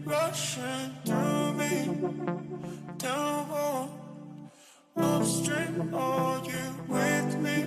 rushing through me, downward, upstream, are you with me?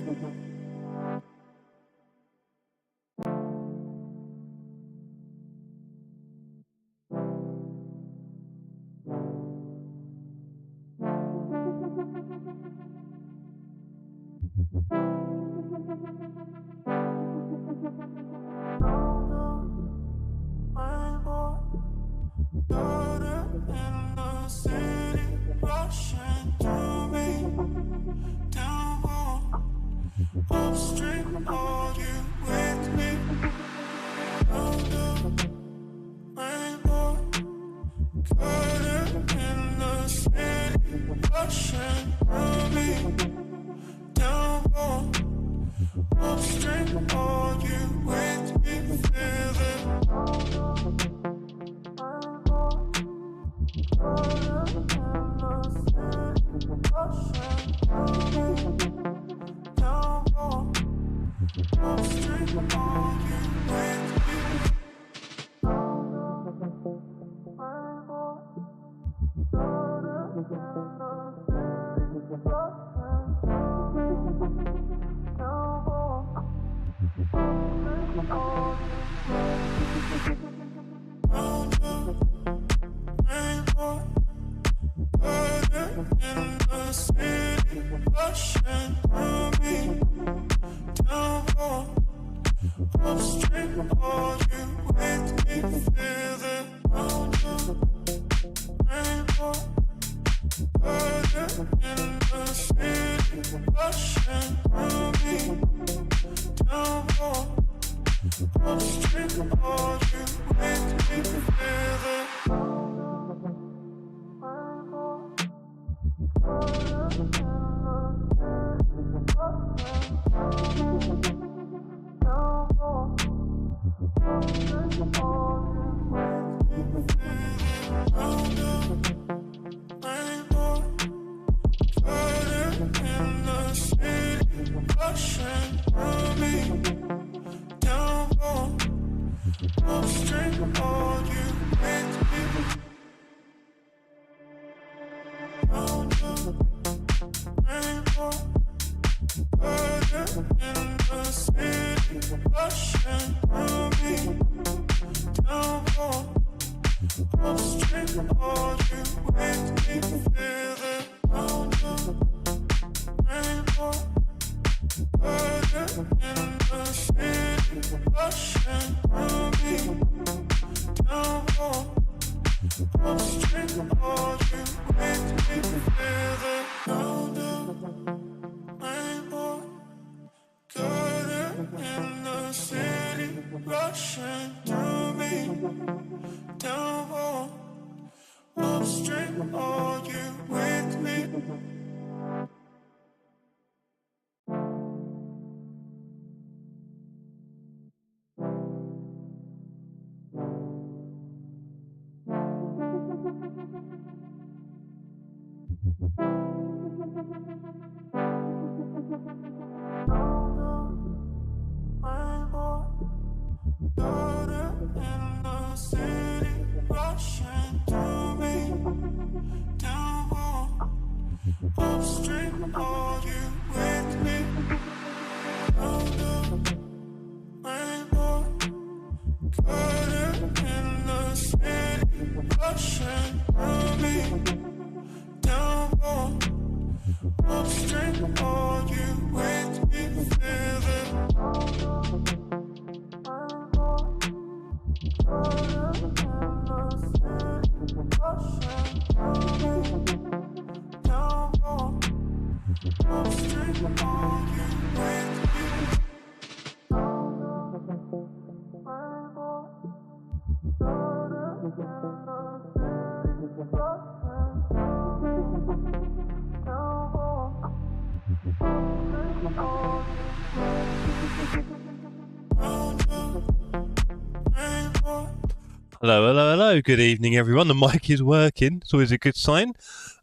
Hello, hello, hello. Good evening, everyone. The mic is working. It's always a good sign.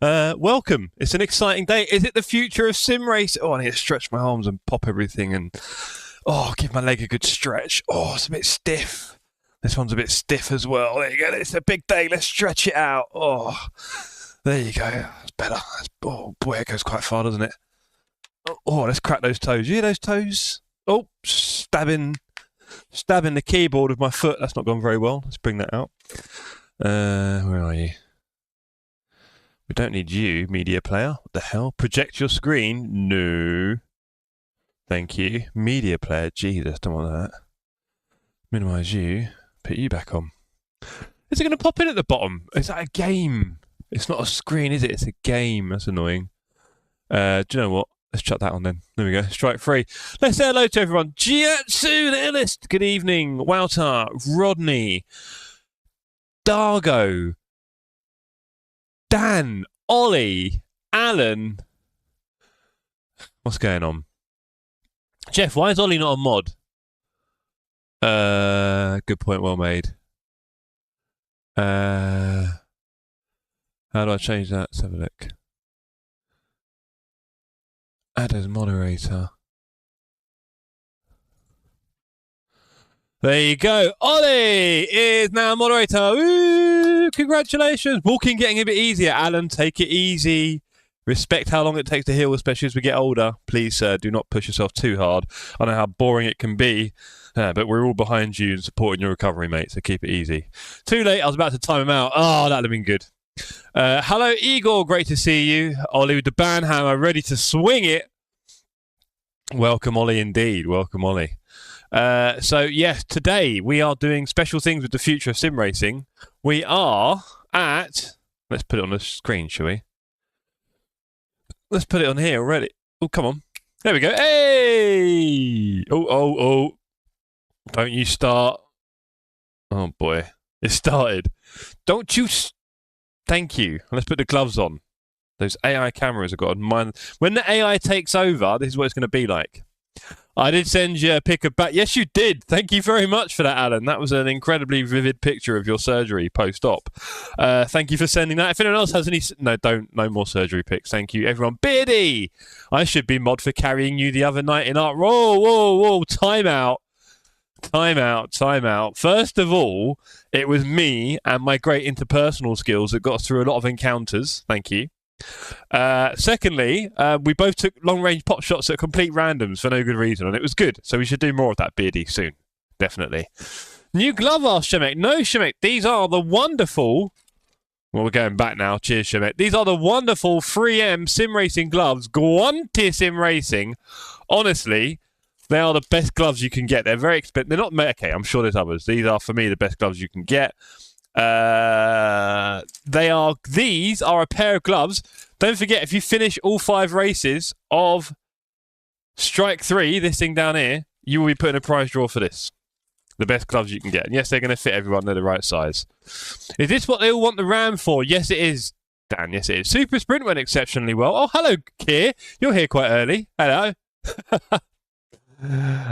Welcome. It's an exciting day. Is it the future of sim race? Oh, I need to stretch my arms and pop everything and, give my leg a good stretch. Oh, it's a bit stiff. This one's a bit stiff as well. There you go. It's a big day. Let's stretch it out. Oh, there you go. That's better. Oh, boy, it goes quite far, doesn't it? Oh, let's crack those toes. You hear those toes? Oh, stabbing the keyboard with my foot. That's not gone very well. Let's bring that out. Where are you? We don't need you, media player. What the hell? Project your screen? No. Thank you. Media player. Jesus, don't want that. Minimize you. Put you back on. Is it going to pop in at the bottom? Is that a game? It's not a screen, is it? It's a game. That's annoying. Do you know what? Let's chuck that on then. There we go. Strike free. Let's say hello to everyone. Jiatsu, the illest. Good evening. Wouter, Rodney, Dargo, Dan, Ollie, Alan. What's going on? Jeff, why is Ollie not a mod? Good point, well made. How do I change that? Let's have a look. Add as moderator. There you go. Ollie is now moderator. Woo! Congratulations. Walking getting a bit easier. Alan, take it easy. Respect how long it takes to heal, especially as we get older. Please, sir, do not push yourself too hard. I know how boring it can be, but we're all behind you and supporting your recovery, mate, so keep it easy. Too late. I was about to time him out. Oh, that would have been good. Hello, Igor. Great to see you. Ollie with the banhammer, ready to swing it. Welcome, Ollie, indeed. Welcome, Ollie. So, yes, today we are doing special things with the future of sim racing. We are at... Let's put it on the screen, shall we? Let's put it on here already. Oh, come on. There we go. Hey! Oh. Don't you start. Oh, boy. It started. Don't you... Thank you. Let's put the gloves on. Those AI cameras have got to mind. When the AI takes over, this is what it's going to be like. I did send you a pic of back. Yes, you did. Thank you very much for that, Alan. That was an incredibly vivid picture of your surgery post-op. Thank you for sending that. If anyone else has any... No, don't. No more surgery pics. Thank you, everyone. Beardy! I should be mod for carrying you the other night in art. Whoa. Time out. First of all, it was me and my great interpersonal skills that got us through a lot of encounters. Thank you. Secondly, we both took long-range pop shots at complete randoms for no good reason, and it was good. So we should do more of that, Beardy, soon. Definitely. New glove, asked Shemek. No, Shemek, these are the wonderful... Well, we're going back now. Cheers, Shemek. These are the wonderful 3M sim racing gloves. Guanti Sim Racing. Honestly, they are the best gloves you can get. They're very expensive. They're not... Okay, I'm sure there's others. These are, for me, the best gloves you can get. These are a pair of gloves. Don't forget, if you finish all 5 races of Strike 3, this thing down here, you will be put in a prize draw for this. The best gloves you can get. And yes, they're going to fit everyone. They're the right size. Is this what they all want the RAM for? Yes, it is. Dan, yes, it is. Super Sprint went exceptionally well. Oh, hello, Keir. You're here quite early. Hello.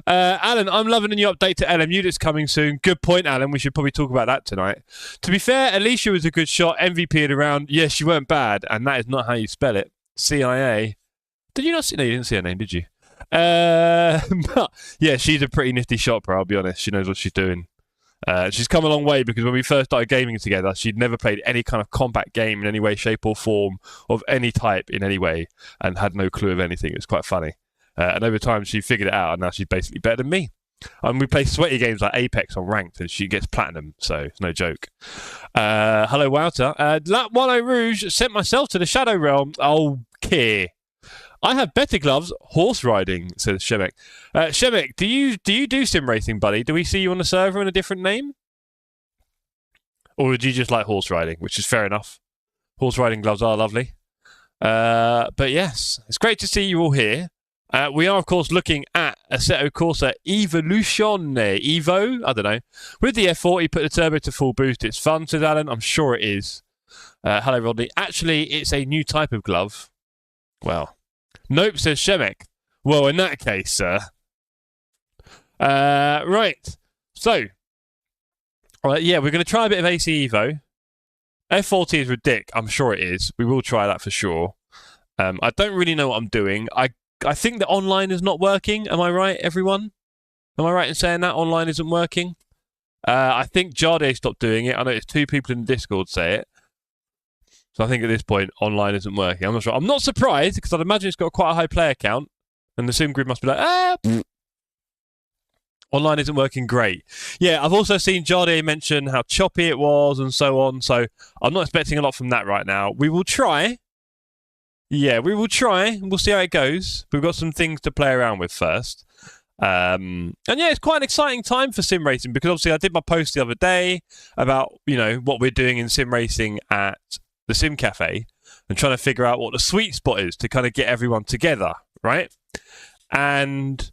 Alan, I'm loving the new update to LMU that's coming soon. Good point, Alan. We should probably talk about that tonight. To be fair, Alicia was a good shot. MVP around. Yes, she weren't bad, and that is not how you spell it. CIA. Did you not see? No, you didn't see her name, did you? But yeah, she's a pretty nifty shot, bro. I'll be honest. She knows what she's doing. She's come a long way because when we first started gaming together, she'd never played any kind of combat game in any way, shape, or form of any type in any way, and had no clue of anything. It was quite funny. And over time, she figured it out, and now she's basically better than me. And we play sweaty games like Apex on Ranked, and she gets platinum, so it's no joke. Hello, Wouter. Wano Rouge sent myself to the Shadow Realm. Oh, Keir. I have better gloves. Horse riding, says Shemek. Shemek, do you do sim racing, buddy? Do we see you on the server in a different name? Or do you just like horse riding, which is fair enough. Horse riding gloves are lovely. But yes, it's great to see you all here. We are, of course, looking at Assetto Corsa Evo, I don't know. With the F40, put the turbo to full boost. It's fun, says Alan. I'm sure it is. Hello, Rodney. Actually, it's a new type of glove. Well, nope, says Shemek. Well, in that case, sir. Right. So, yeah, we're going to try a bit of AC Evo. F40 is ridiculous. I'm sure it is. We will try that for sure. I don't really know what I'm doing. I think the online is not working. Am I right, everyone? Am I right in saying that online isn't working? I think Jade stopped doing it. I know it's 2 people in the Discord say it. So I think at this point, online isn't working. I'm not sure. I'm not surprised, because I'd imagine it's got quite a high player count. And the sim grid must be like, online isn't working great. Yeah, I've also seen Jade mention how choppy it was and so on. So I'm not expecting a lot from that right now. We will try. Yeah, we will try. We'll see how it goes. We've got some things to play around with first. And yeah, it's quite an exciting time for sim racing, because obviously I did my post the other day about, what we're doing in sim racing at the Sim Cafe, and trying to figure out what the sweet spot is to kind of get everyone together, right? And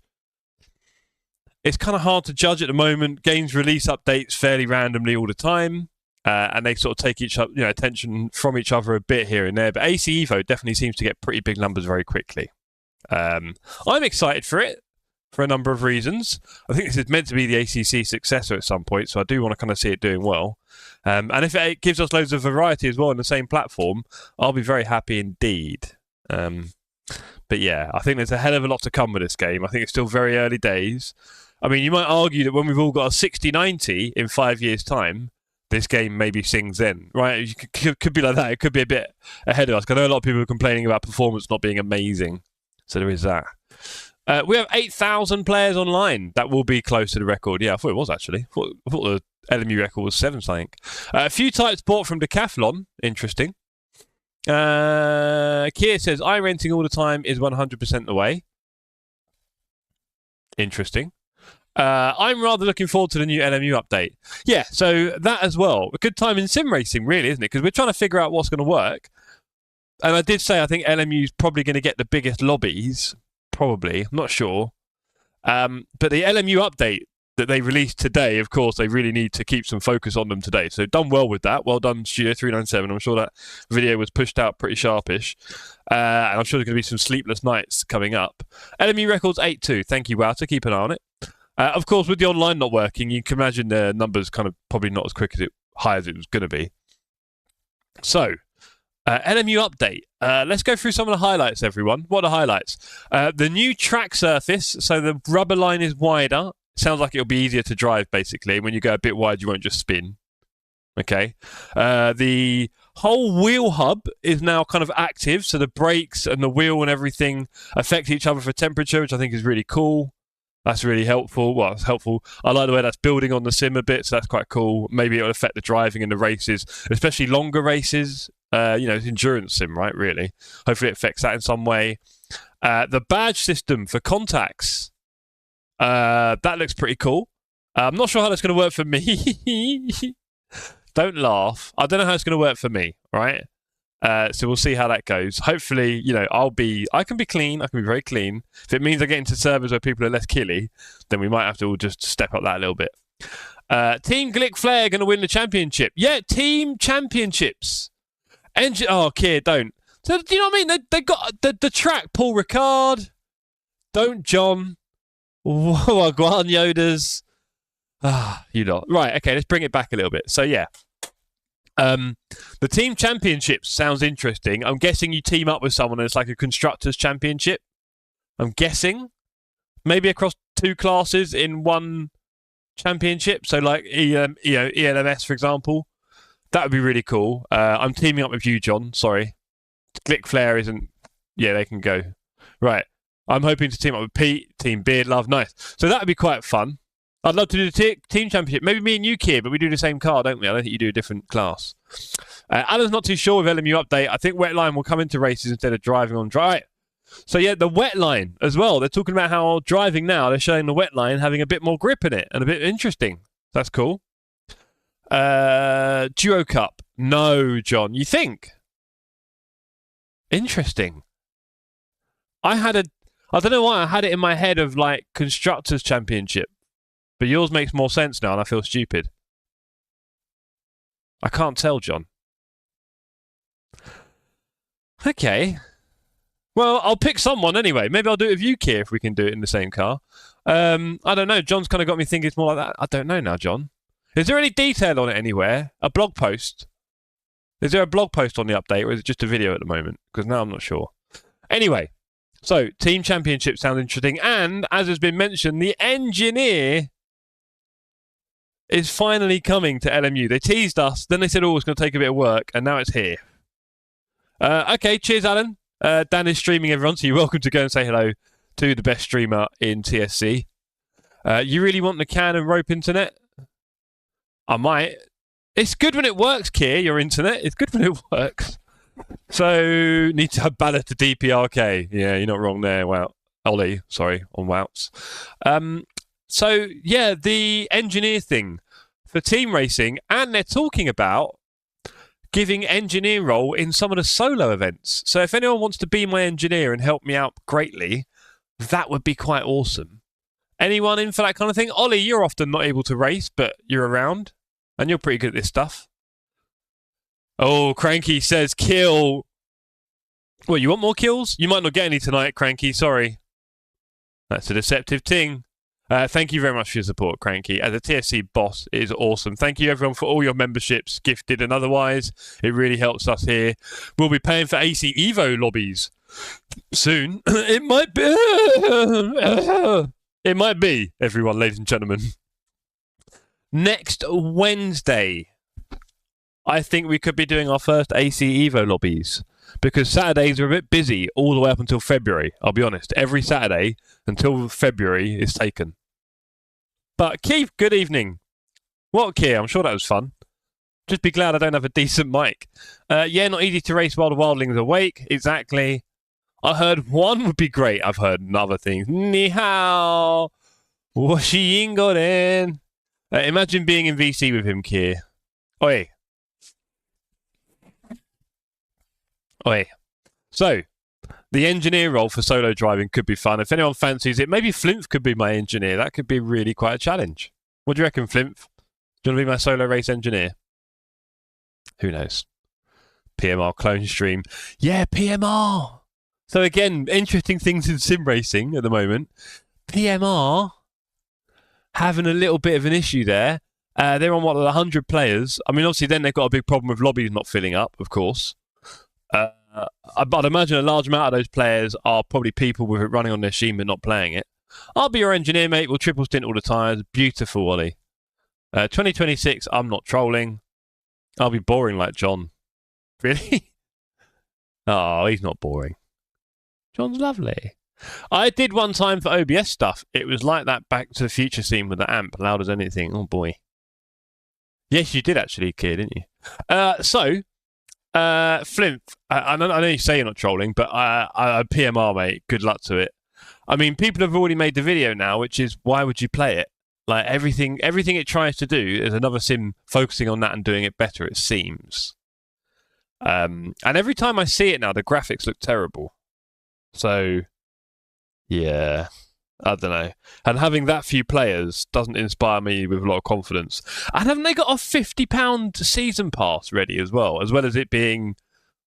it's kind of hard to judge at the moment. Games release updates fairly randomly all the time, and they sort of take each other, attention from each other a bit here and there. But AC Evo definitely seems to get pretty big numbers very quickly. I'm excited for it for a number of reasons. I think this is meant to be the ACC successor at some point, so I do want to kind of see it doing well. And if it gives us loads of variety as well on the same platform, I'll be very happy indeed. But yeah, I think there's a hell of a lot to come with this game. I think it's still very early days. I mean, you might argue that when we've all got a 60-90 in 5 years' time, this game maybe sings then, right? It could be like that. It could be a bit ahead of us. I know a lot of people are complaining about performance not being amazing, so there is that. We have 8,000 players online. That will be close to the record. Yeah, I thought it was actually. I thought the LMU record was 7, I think. A few types bought from Decathlon. Interesting. Kier says, iRenting all the time is 100% the way. Interesting. I'm rather looking forward to the new LMU update. Yeah, so that as well. A good time in sim racing, really, isn't it? Because we're trying to figure out what's going to work. And I did say I think LMU is probably going to get the biggest lobbies. Probably. I'm not sure. But the LMU update that they released today, of course, they really need to keep some focus on them today. So done well with that. Well done, Studio 397. I'm sure that video was pushed out pretty sharpish. And I'm sure there's going to be some sleepless nights coming up. LMU records 8.2. Thank you, Wouter. Keep an eye on it. Of course, with the online not working, you can imagine the numbers kind of probably not as quick as high as it was going to be. So, LMU update. Let's go through some of the highlights, everyone. What are the highlights? The new track surface. So the rubber line is wider. Sounds like it'll be easier to drive, basically. When you go a bit wide, you won't just spin. Okay. The whole wheel hub is now kind of active. So the brakes and the wheel and everything affect each other for temperature, which I think is really cool. That's really helpful. Well, it's helpful. I like the way that's building on the sim a bit, so that's quite cool. Maybe it'll affect the driving in the races, especially longer races. It's endurance sim, right? Really. Hopefully it affects that in some way. The badge system for contacts. That looks pretty cool. I'm not sure how that's going to work for me. Don't laugh. I don't know how it's going to work for me, right? So we'll see how that goes. Hopefully, I can be clean. I can be very clean. If it means I get into servers where people are less killy, then we might have to all just step up that a little bit. Team Glick Flair going to win the championship. Yeah, team championships. Kier, don't. So, do you know what I mean? They got the track, Paul Ricard. Don't, John. Wagwan Yodas. You lot. Right, okay, let's bring it back a little bit. So, yeah. The team championships sounds interesting. I'm guessing you team up with someone and it's like a constructors championship. I'm guessing. Maybe across 2 classes in one championship. So, like ELMS, for example. That would be really cool. I'm teaming up with you, John. Sorry. Glick Flair isn't... Yeah, they can go. Right. I'm hoping to team up with Pete, Team Beard Love. Nice. So that would be quite fun. I'd love to do the team championship. Maybe me and you, Kier, but we do the same car, don't we? I don't think you do a different class. Alan's not too sure with LMU update. I think wet line will come into races instead of driving on dry. So, yeah, the wet line as well. They're talking about how driving now, they're showing the wet line having a bit more grip in it and a bit interesting. That's cool. Duo Cup. No, John. You think? Interesting. I don't know why I had it in my head of like Constructors Championship. But yours makes more sense now and I feel stupid. I can't tell, John. Okay. Well, I'll pick someone anyway. Maybe I'll do it with you, Kier, if we can do it in the same car. I don't know. John's kind of got me thinking it's more like that. I don't know now, John. Is there any detail on it anywhere? A blog post? Is there a blog post on the update or is it just a video at the moment? Because now I'm not sure. Anyway, so Team Championship sounds interesting. And, as has been mentioned, the engineer is finally coming to LMU. They teased us, then they said, oh, it's going to take a bit of work, and now it's here. Okay, cheers, Alan. Dan is streaming, everyone, so you're welcome to go and say hello to the best streamer in TSC. You really want the can and rope internet? I might. It's good when it works, Kier, your internet. It's good when it works. So, need to have ballot to DPRK. Yeah, you're not wrong there. Wow. Ollie, sorry, on Wouts. So, yeah, the engineer thing for team racing, and they're talking about giving engineer role in some of the solo events. So if anyone wants to be my engineer and help me out greatly, that would be quite awesome. Anyone in for that kind of thing? Ollie, you're often not able to race, but you're around, and you're pretty good at this stuff. Oh, Cranky says kill. Well, you want more kills? You might not get any tonight, Cranky, sorry. That's a deceptive thing. Thank you very much for your support, Cranky. As a TSC boss, it is awesome. Thank you, everyone, for all your memberships, gifted and otherwise. It really helps us here. We'll be paying for AC Evo lobbies soon. It might be. It might be, everyone, ladies and gentlemen. Next Wednesday, I think we could be doing our first AC Evo lobbies. Because Saturdays are a bit busy all the way up until February. I'll be honest. Every Saturday until February is taken. But Keith, good evening. What, Keith? I'm sure that was fun. Just be glad I don't have a decent mic. Yeah, not easy to race while the wildlings awake. Exactly. I heard one would be great. I've heard other things. Ni hao. Washi ingoren. Imagine being in VC with him, Keith. Oi. Oi. So, the engineer role for solo driving could be fun. If anyone fancies it, maybe Flinth could be my engineer. That could be really quite a challenge. What do you reckon, Flinth? Do you want to be my solo race engineer? Who knows? PMR clone stream. Yeah, PMR! So again, interesting things in sim racing at the moment. PMR having a little bit of an issue there. They're on, 100 players. I mean, obviously then they've got a big problem with lobbies not filling up, of course. I'd imagine a large amount of those players are probably people with it running on their machine but not playing it. I'll be your engineer, mate. We'll triple stint all the time. Beautiful, Ollie. 2026, I'm not trolling. I'll be boring like John. Really? Oh, he's not boring. John's lovely. I did one time for OBS stuff. It was like that Back to the Future scene with the amp, loud as anything. Oh, boy. Yes, you did actually, kid, didn't you? Flinth, I know you say you're not trolling, but PMR, mate, good luck to it. I mean, people have already made the video now, which is, why would you play it? Like, everything it tries to do is another sim focusing on that and doing it better, it seems. And every time I see it now, the graphics look terrible. So, yeah, I don't know. And having that few players doesn't inspire me with a lot of confidence. And haven't they got a £50 season pass ready as well as it being,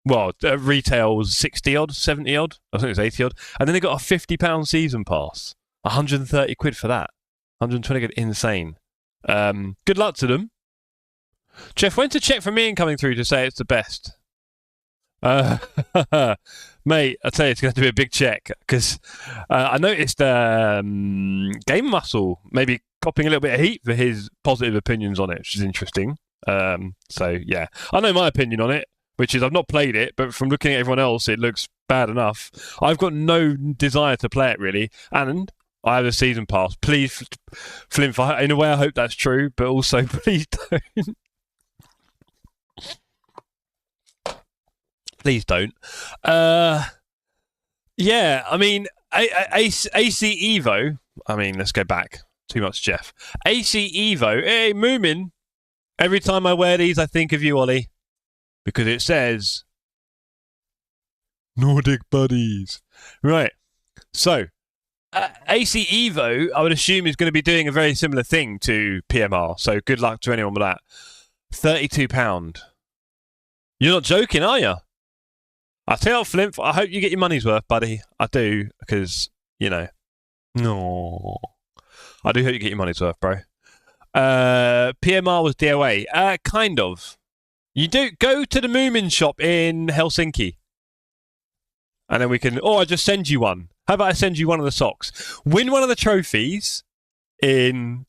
well, retail was 60-odd, 70-odd, I think it's 80-odd. And then they got a £50 season pass. 130 quid for that. 120 quid, insane. Good luck to them. Jeff, when's a check from Ian coming through to say it's the best? Mate, I tell you, it's going to be a big check because I noticed Game Muscle maybe copping a little bit of heat for his positive opinions on it, which is interesting. So, yeah, I know my opinion on it, which is I've not played it, but from looking at everyone else, it looks bad enough. I've got no desire to play it, really, and I have a season pass. Please, Flinth, in a way, I hope that's true, but also, please don't. Please don't. Yeah, I mean, AC Evo. I mean, let's go back. Too much, Jeff. AC Evo. Hey, Moomin. Every time I wear these, I think of you, Ollie. Because it says Nordic Buddies. Right. So, AC Evo, I would assume, is going to be doing a very similar thing to PMR. So, good luck to anyone with that. £32. You're not joking, are you? I tell you what, Flimp, I hope you get your money's worth, buddy. I do, because, you know. No. I do hope you get your money's worth, bro. PMR was DOA. Kind of. You do go to the Moomin shop in Helsinki. And then we can... Oh, I just send you one. How about I send you one of the socks? Win one of the trophies in...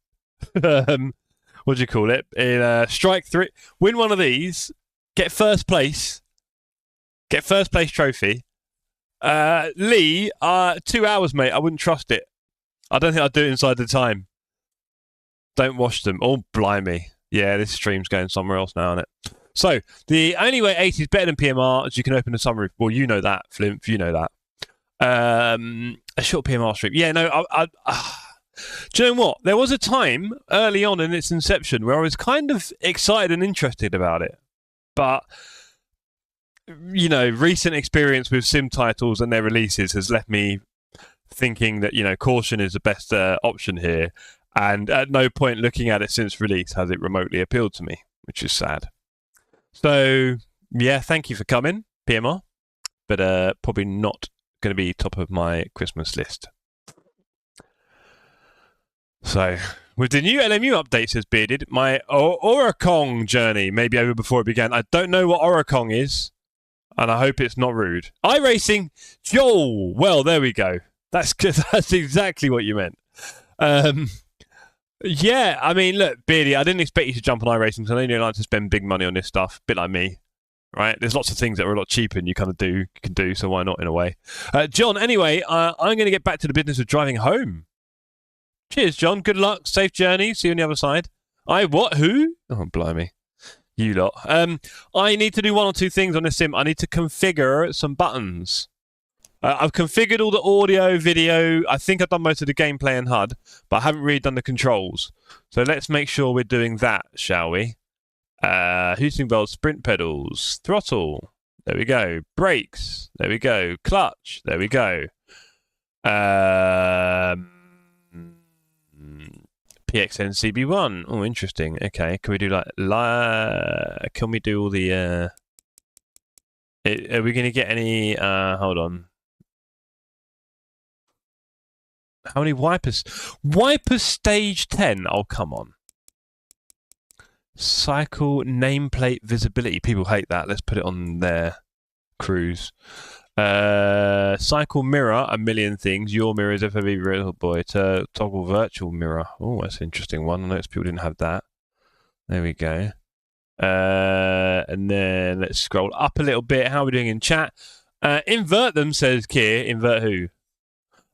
what do you call it? In strike 3, win one of these, get first place trophy. Lee, 2 hours, mate. I wouldn't trust it. I don't think I'd do it inside the time. Don't wash them. Oh, blimey. Yeah, this stream's going somewhere else now, isn't it? So, the only way 80 is better than PMR is you can open the sunroof. Well, you know that, Flimp. You know that. A short PMR stream. Yeah, no, do you know what? There was a time early on in its inception where I was kind of excited and interested about it. But, you know, recent experience with sim titles and their releases has left me thinking that, you know, caution is the best option here. And at no point looking at it since release has it remotely appealed to me, which is sad. So, yeah, thank you for coming, PMR. But probably not going to be top of my Christmas list. So, with the new LMU update, says Bearded, my Oricong journey may be over before it began. I don't know what Oricong is, and I hope it's not rude. iRacing, Joel. Well, there we go. That's exactly what you meant. Yeah, I mean, look, Beardy, I didn't expect you to jump on iRacing because I know you don't like to spend big money on this stuff, a bit like me, right? There's lots of things that are a lot cheaper and you can do, so why not in a way? John, anyway, I'm going to get back to the business of driving home. Cheers, John. Good luck. Safe journey. See you on the other side. Who? Oh, blimey. You lot. I need to do one or two things on this sim. I need to configure some buttons. I've configured all the audio, video. I think I've done most of the gameplay and HUD, but I haven't really done the controls. So let's make sure we're doing that, shall we? Heusinkveld sprint pedals, throttle. There we go. Brakes. There we go. Clutch. There we go. PXN CB1. Oh, interesting. Okay, can we do can we do all the? Are we going to get any? Hold on. How many wipers? Wipers stage 10. Oh, come on. Cycle nameplate visibility. People hate that. Let's put it on their cruise. Cycle mirror, a million things. Your mirror is FOV real boy. Toggle virtual mirror. Oh, that's an interesting one. I noticed people didn't have that. There we go. And then let's scroll up a little bit. How are we doing in chat? Invert them, says Kier. Invert who?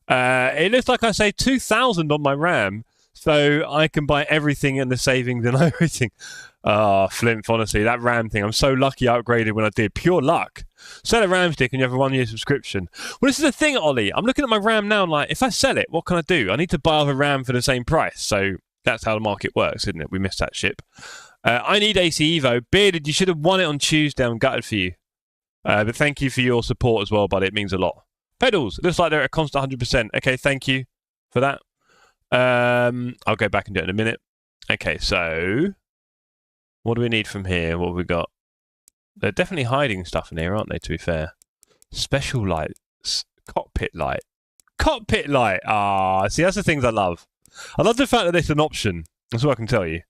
It looks like I say 2,000 on my RAM, so I can buy everything in the savings and everything. Flimp, honestly, that RAM thing, I'm so lucky I upgraded when I did. Pure luck. Sell a RAM stick and you have a 1-year subscription. Well, this is the thing, Ollie. I'm looking at my RAM now and like, if I sell it, what can I do? I need to buy other RAM for the same price. So that's how the market works, isn't it? We missed that ship. I need AC Evo. Bearded, you should have won it on Tuesday. I'm gutted for you. But thank you for your support as well, buddy. It means a lot. Pedals. It looks like they're at a constant 100%. Okay, thank you for that. I'll go back and do it in a minute. Okay, so what do we need from here? What have we got? They're definitely hiding stuff in here, aren't they, to be fair? Special lights. Cockpit light. Cockpit light! See, that's the things I love. I love the fact that it's an option. That's what I can tell you.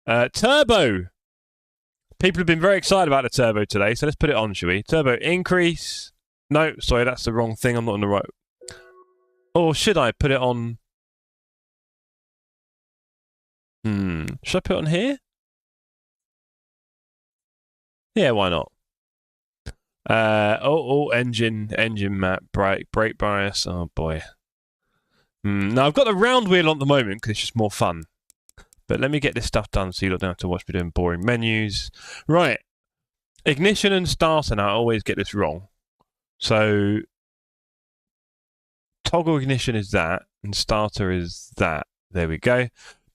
Turbo! People have been very excited about the turbo today, so let's put it on, shall we? Turbo increase. No, sorry, that's the wrong thing. I'm not on the right. Or should I put it on? Should I put it on here? Yeah, why not? Engine map, brake bias. Oh boy. Now I've got the round wheel on at the moment because it's just more fun. But let me get this stuff done so you don't have to watch me doing boring menus. Right. Ignition and starter. Now I always get this wrong. So toggle ignition is that, and starter is that. There we go.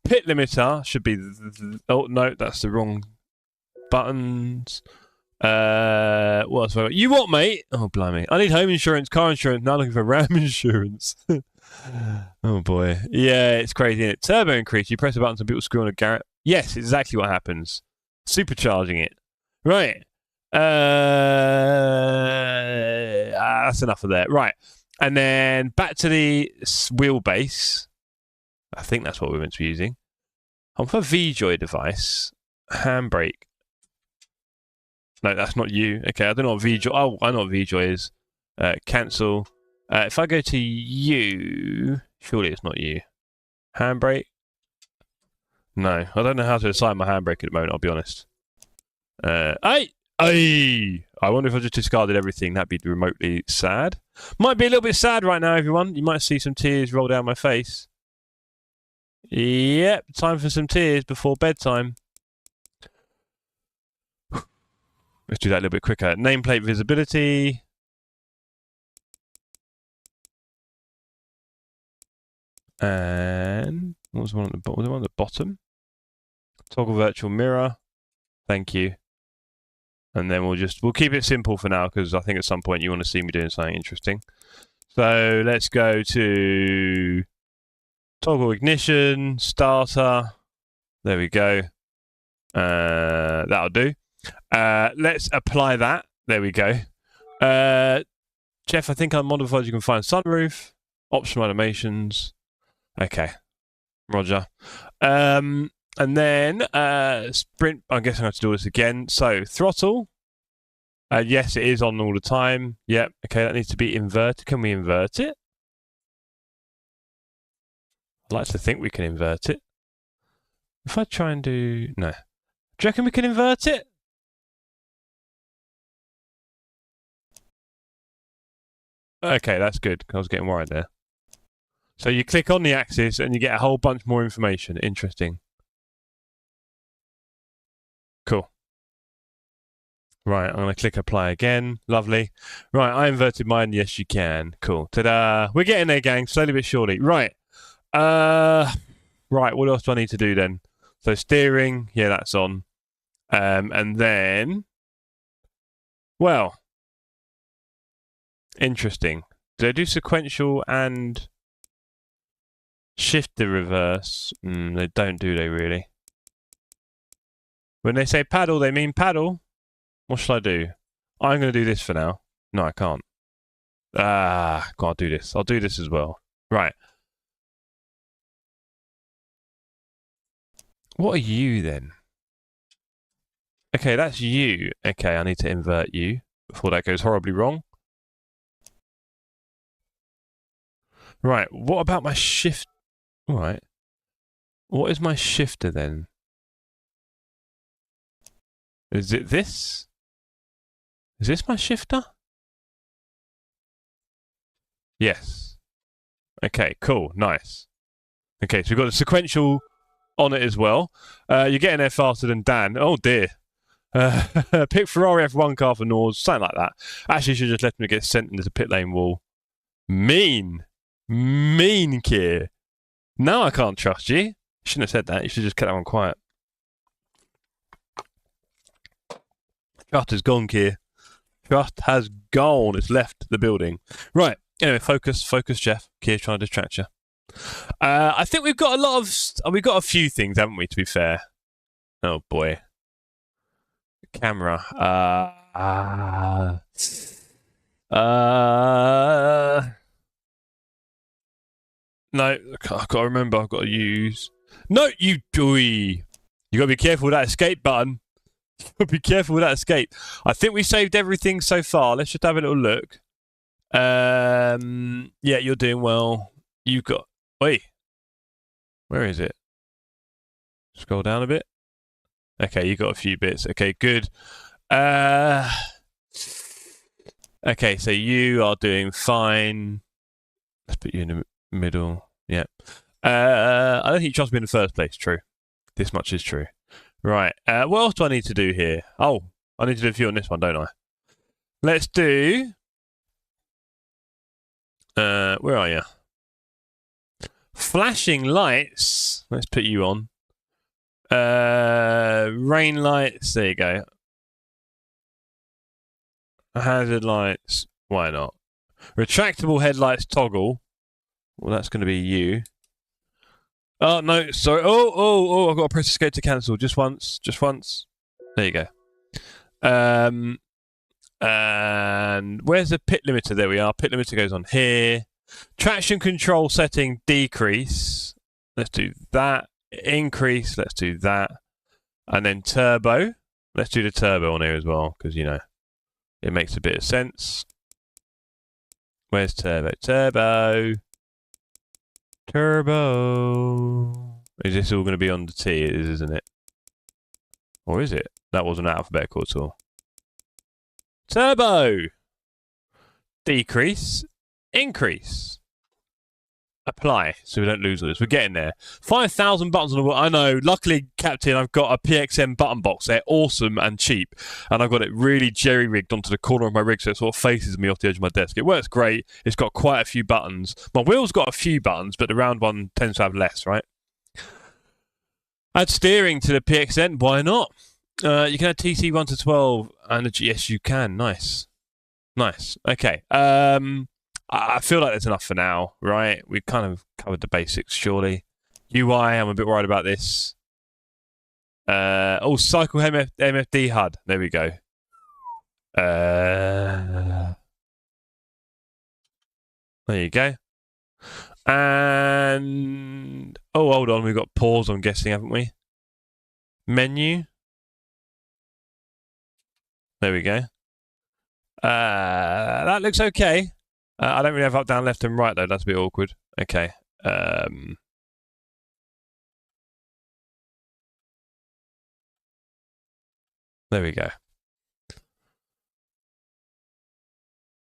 Pit limiter should be. Oh no, that's the wrong buttons. What else? You what, mate? Oh blimey! I need home insurance, car insurance. Now looking for RAM insurance. Oh boy, yeah, it's crazy. Isn't it? Turbo increase. You press a button, some people screw on a Garrett. Yes, exactly what happens. Supercharging it. Right. That's enough of that. Right. And then back to the wheelbase. I think that's what we're meant to be using. I'm for VJoy device. Handbrake. No, that's not you. Okay, I don't know what VJoy. Oh, I know what VJoy is. Cancel. If I go to you, surely it's not you. Handbrake. No, I don't know how to assign my handbrake at the moment, I'll be honest. I wonder if I just discarded everything. That'd be remotely sad. Might be a little bit sad right now, everyone. You might see some tears roll down my face. Yep, time for some tears before bedtime. Let's do that a little bit quicker. Nameplate visibility. And what was the one at the bottom? Was the one at the bottom? Toggle virtual mirror. Thank you. And then we'll keep it simple for now because I think at some point you want to see me doing something interesting. So let's go to toggle ignition, starter. There we go. That'll do. Let's apply that. There we go. Jeff, I think on modifiers you can find sunroof, optional animations. Okay. Roger. And then sprint, I guess I'm going to do this again. So throttle. Yes, it is on all the time. Yep. Okay, that needs to be inverted. Can we invert it? I'd like to think we can invert it. If I try and do... No. Do you reckon we can invert it? Okay, that's good. I was getting worried there. So you click on the axis and you get a whole bunch more information. Interesting. Cool. Right, I'm going to click apply again. Lovely. Right, I inverted mine. Yes, you can. Cool. Ta-da. We're getting there, gang. Slowly but surely. Right. Right, what else do I need to do then? So steering. Yeah, that's on. And then... Well... Interesting. Do I do sequential and... Shift the reverse? They don't, do they, really? When they say paddle, they mean paddle. What shall I do? I'm going to do this for now. No, I can't. Can't do this. I'll do this as well. Right. What are you, then? Okay, that's you. Okay, I need to invert you before that goes horribly wrong. Right, what about my shift? Alright. What is my shifter, then? Is it this? Is this my shifter? Yes. Okay, cool. Nice. Okay, so we've got the sequential on it as well. You're getting there faster than Dan. Oh, dear. Pick Ferrari F1 car for Nords. Something like that. Actually, you should just let him get sent into the pit lane wall. Mean. Mean, Kier. Now I can't trust you. Shouldn't have said that. You should just kept that one quiet. Trust has gone, Kier. Trust has gone. It's left the building. Right. Anyway, focus, Jeff. Kier's trying to distract you. I think we've got a few things, haven't we, to be fair? Oh, boy. Camera. No, I've got to remember. I've got to use... No, you doy. You got to be careful with that escape button. Be careful with that escape. I think we saved everything so far. Let's just have a little look. Yeah, you're doing well. You've got... Wait. Where is it? Scroll down a bit. Okay, you got a few bits. Okay, good. Okay, so you are doing fine. Let's put you in the middle. Yeah. I don't think you trust me in the first place. True. This much is true. Right. What else do I need to do here? Oh, I need to do a few on this one, don't I? Let's do... where are you? Flashing lights. Let's put you on. Rain lights. There you go. Hazard lights. Why not? Retractable headlights toggle. Well, that's going to be you. Oh, no. Sorry. Oh. I've got to press escape to cancel. Just once. There you go. And where's the pit limiter? There we are. Pit limiter goes on here. Traction control setting decrease. Let's do that. Increase. Let's do that. And then turbo. Let's do the turbo on here as well because, you know, it makes a bit of sense. Where's turbo? Turbo. Is this all going to be on the T? It is, isn't it? Or is it? That wasn't alphabetical at all. Turbo! Decrease. Increase. Apply, so we don't lose all this. We're getting there. 5,000 buttons on the wheel. I know. Luckily, Captain, I've got a PXM button box. They're awesome and cheap. And I've got it really jerry-rigged onto the corner of my rig so it sort of faces me off the edge of my desk. It works great. It's got quite a few buttons. My wheel's got a few buttons, but the round one tends to have less, right? Add steering to the PXN. Why not? You can add TC 1 to 12. And yes, you can. Nice. Nice. Okay. I feel like that's enough for now, right? We've kind of covered the basics, surely. UI, I'm a bit worried about this. Cycle MFD HUD. There we go. There you go. And... oh, hold on. We've got pause, I'm guessing, haven't we? Menu. There we go. That looks okay. I don't really have up, down, left, and right, though. That's a bit awkward. Okay. There we go.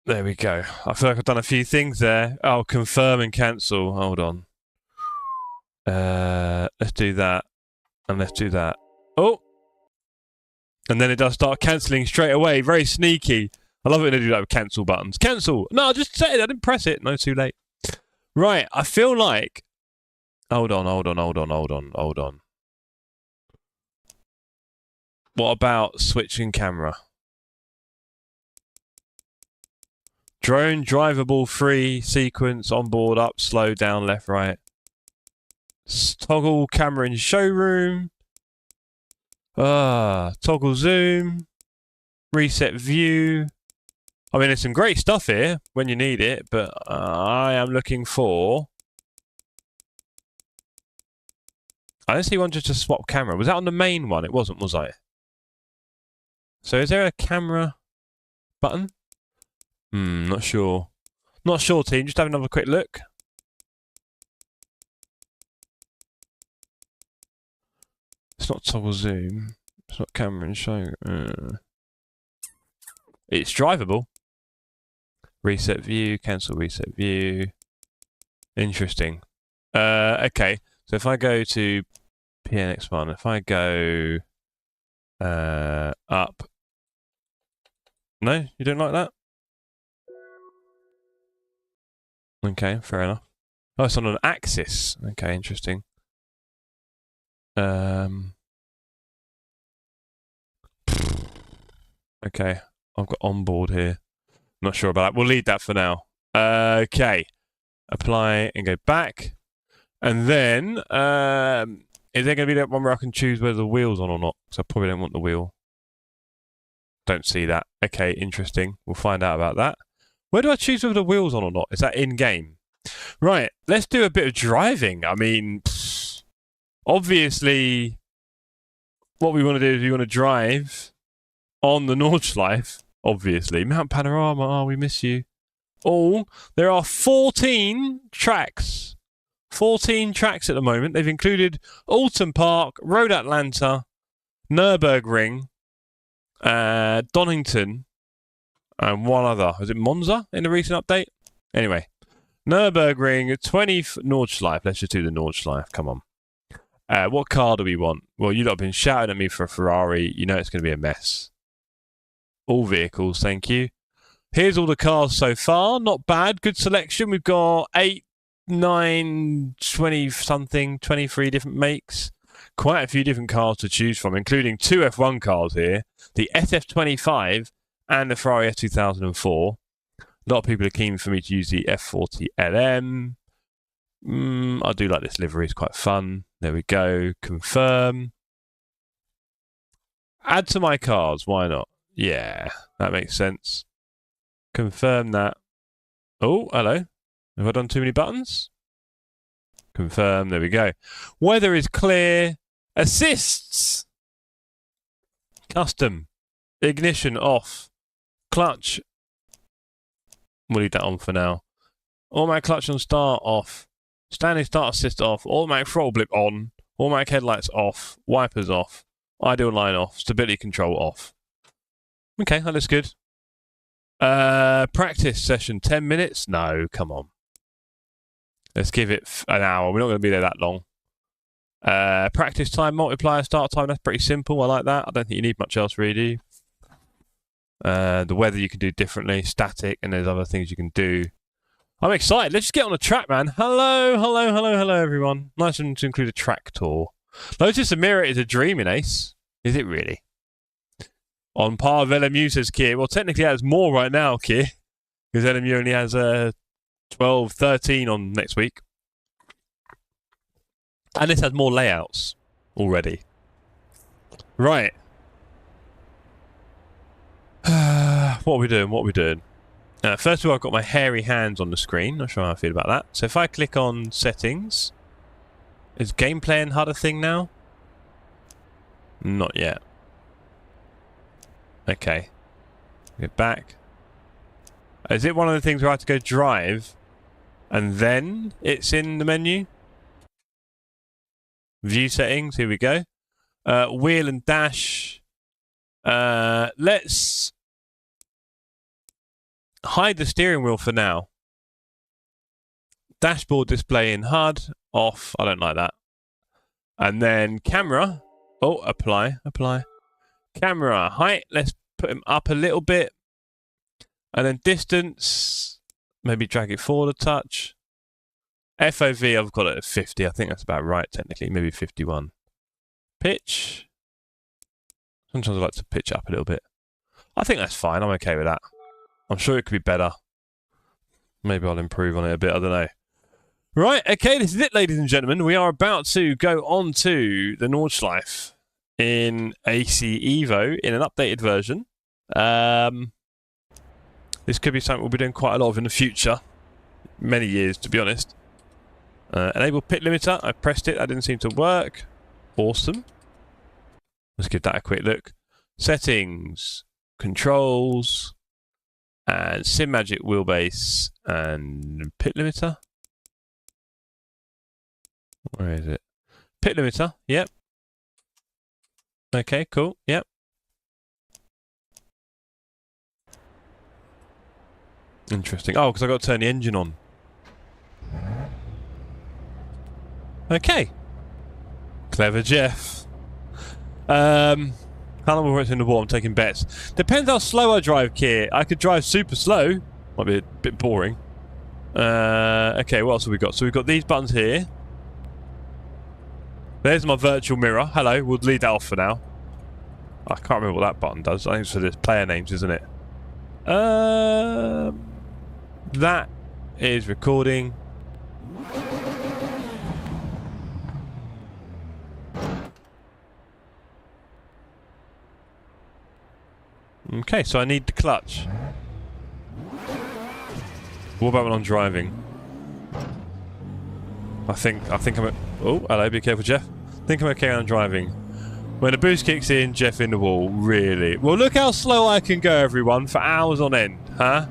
There we go. I feel like I've done a few things there. Oh, confirm and cancel. Hold on. Let's do that. And let's do that. Oh! And then it does start cancelling straight away. Very sneaky. I love it when they do that with cancel buttons. Cancel! No, I just said it. I didn't press it. No, too late. Right, I feel like... Hold on. What about switching camera? Drone, drivable, free, sequence, onboard, up, slow, down, left, right. Toggle camera in showroom. Toggle zoom. Reset view. I mean, there's some great stuff here when you need it, but I am looking for... I don't see one just to swap camera. Was that on the main one? It wasn't, was I? So is there a camera button? Not sure. Not sure, team. Just have another quick look. It's not toggle zoom. It's not camera and show. It's drivable. Reset view, cancel reset view. Interesting. Okay. So if I go to PNX1, if I go up. No, you don't like that? Okay, fair enough. Oh, it's on an axis. Okay, interesting. Okay, I've got onboard here. Not sure about that. We'll leave that for now. Okay. Apply and go back. And then, is there going to be that one where I can choose whether the wheel's on or not? Because I probably don't want the wheel. Don't see that. Okay, interesting. We'll find out about that. Where do I choose whether the wheel's on or not? Is that in-game? Right, let's do a bit of driving. I mean, obviously, what we want to do is we want to drive on the Nordschleife. Obviously. Mount Panorama, oh, we miss you. There are 14 tracks. 14 tracks at the moment. They've included Alton Park, Road Atlanta, Nürburgring, Donington, and one other. Was it Monza in the recent update? Anyway. Nürburgring, 20 Nordschleife. Let's just do the Nordschleife. Come on. What car do we want? Well, you lot have been shouting at me for a Ferrari. You know it's going to be a mess. All vehicles, thank you. Here's all the cars so far. Not bad. Good selection. We've got 8, 9, 20-something, 23 different makes. Quite a few different cars to choose from, including 2 F1 cars here. The SF25 and the Ferrari F2004. A lot of people are keen for me to use the F40 LM. I do like this livery. It's quite fun. There we go. Confirm. Add to my cars. Why not? Yeah, that makes sense. Confirm that. Oh, hello. Have I done too many buttons? Confirm. There we go. Weather is clear. Assists. Custom. Ignition off. Clutch. We'll leave that on for now. Automatic clutch on start off. Standing start assist off. Automatic throttle blip on. Automatic headlights off. Wipers off. Ideal line off. Stability control off. Okay, that looks good. Practice session, 10 minutes? No, come on. Let's give it an hour. We're not going to be there that long. Practice time, multiplier, start time. That's pretty simple. I like that. I don't think you need much else, really. The weather you can do differently. Static, and there's other things you can do. I'm excited. Let's just get on the track, man. Hello, everyone. Nice to include a track tour. Notice the mirror is a dream in Ace. Is it really? On par with LMU, says Kier. Well, technically, it has more right now, Kier. Because LMU only has 12, 13 on next week. And this has more layouts already. Right. What are we doing? First of all, I've got my hairy hands on the screen. Not sure how I feel about that. So if I click on settings, is gameplay and HUD a thing now? Not yet. Okay. Get back. Is it one of the things where I have to go drive and then it's in the menu? View settings, here we go. Wheel and dash. Let's hide the steering wheel for now. Dashboard display in HUD, off. I don't like that. And then camera. Oh, apply. Camera height, let's put him up a little bit. And then distance, maybe drag it forward a touch. FOV, I've got it at 50. I think that's about right, technically. Maybe 51. Pitch. Sometimes I like to pitch up a little bit. I think that's fine. I'm okay with that. I'm sure it could be better. Maybe I'll improve on it a bit. I don't know. Right, okay, this is it, ladies and gentlemen. We are about to go on to the Nordschleife in AC Evo in an updated version. This could be something we'll be doing quite a lot of in the future. Many years, to be honest. Enable pit limiter. I pressed it. That didn't seem to work. Awesome. Let's give that a quick look. Settings. Controls. And Simagic Wheelbase. And pit limiter. Where is it? Pit limiter. Yep. Okay, cool. Yep. Interesting. Oh, because I got to turn the engine on. Okay. Clever Jeff. How long will it in the wall? I'm taking bets. Depends how slow I drive, Kier. I could drive super slow. Might be a bit boring. Okay, what else have we got? So we've got these buttons here. There's my virtual mirror. Hello, we'll leave that off for now. I can't remember what that button does. I think it's for the player names, isn't it? That is recording. Okay, so I need the clutch. What about when I'm driving? I think I'm at... Oh, hello, be careful, Jeff. I think I'm okay when I'm driving. When the boost kicks in, Jeff in the wall. Really? Well, look how slow I can go, everyone, for hours on end, huh?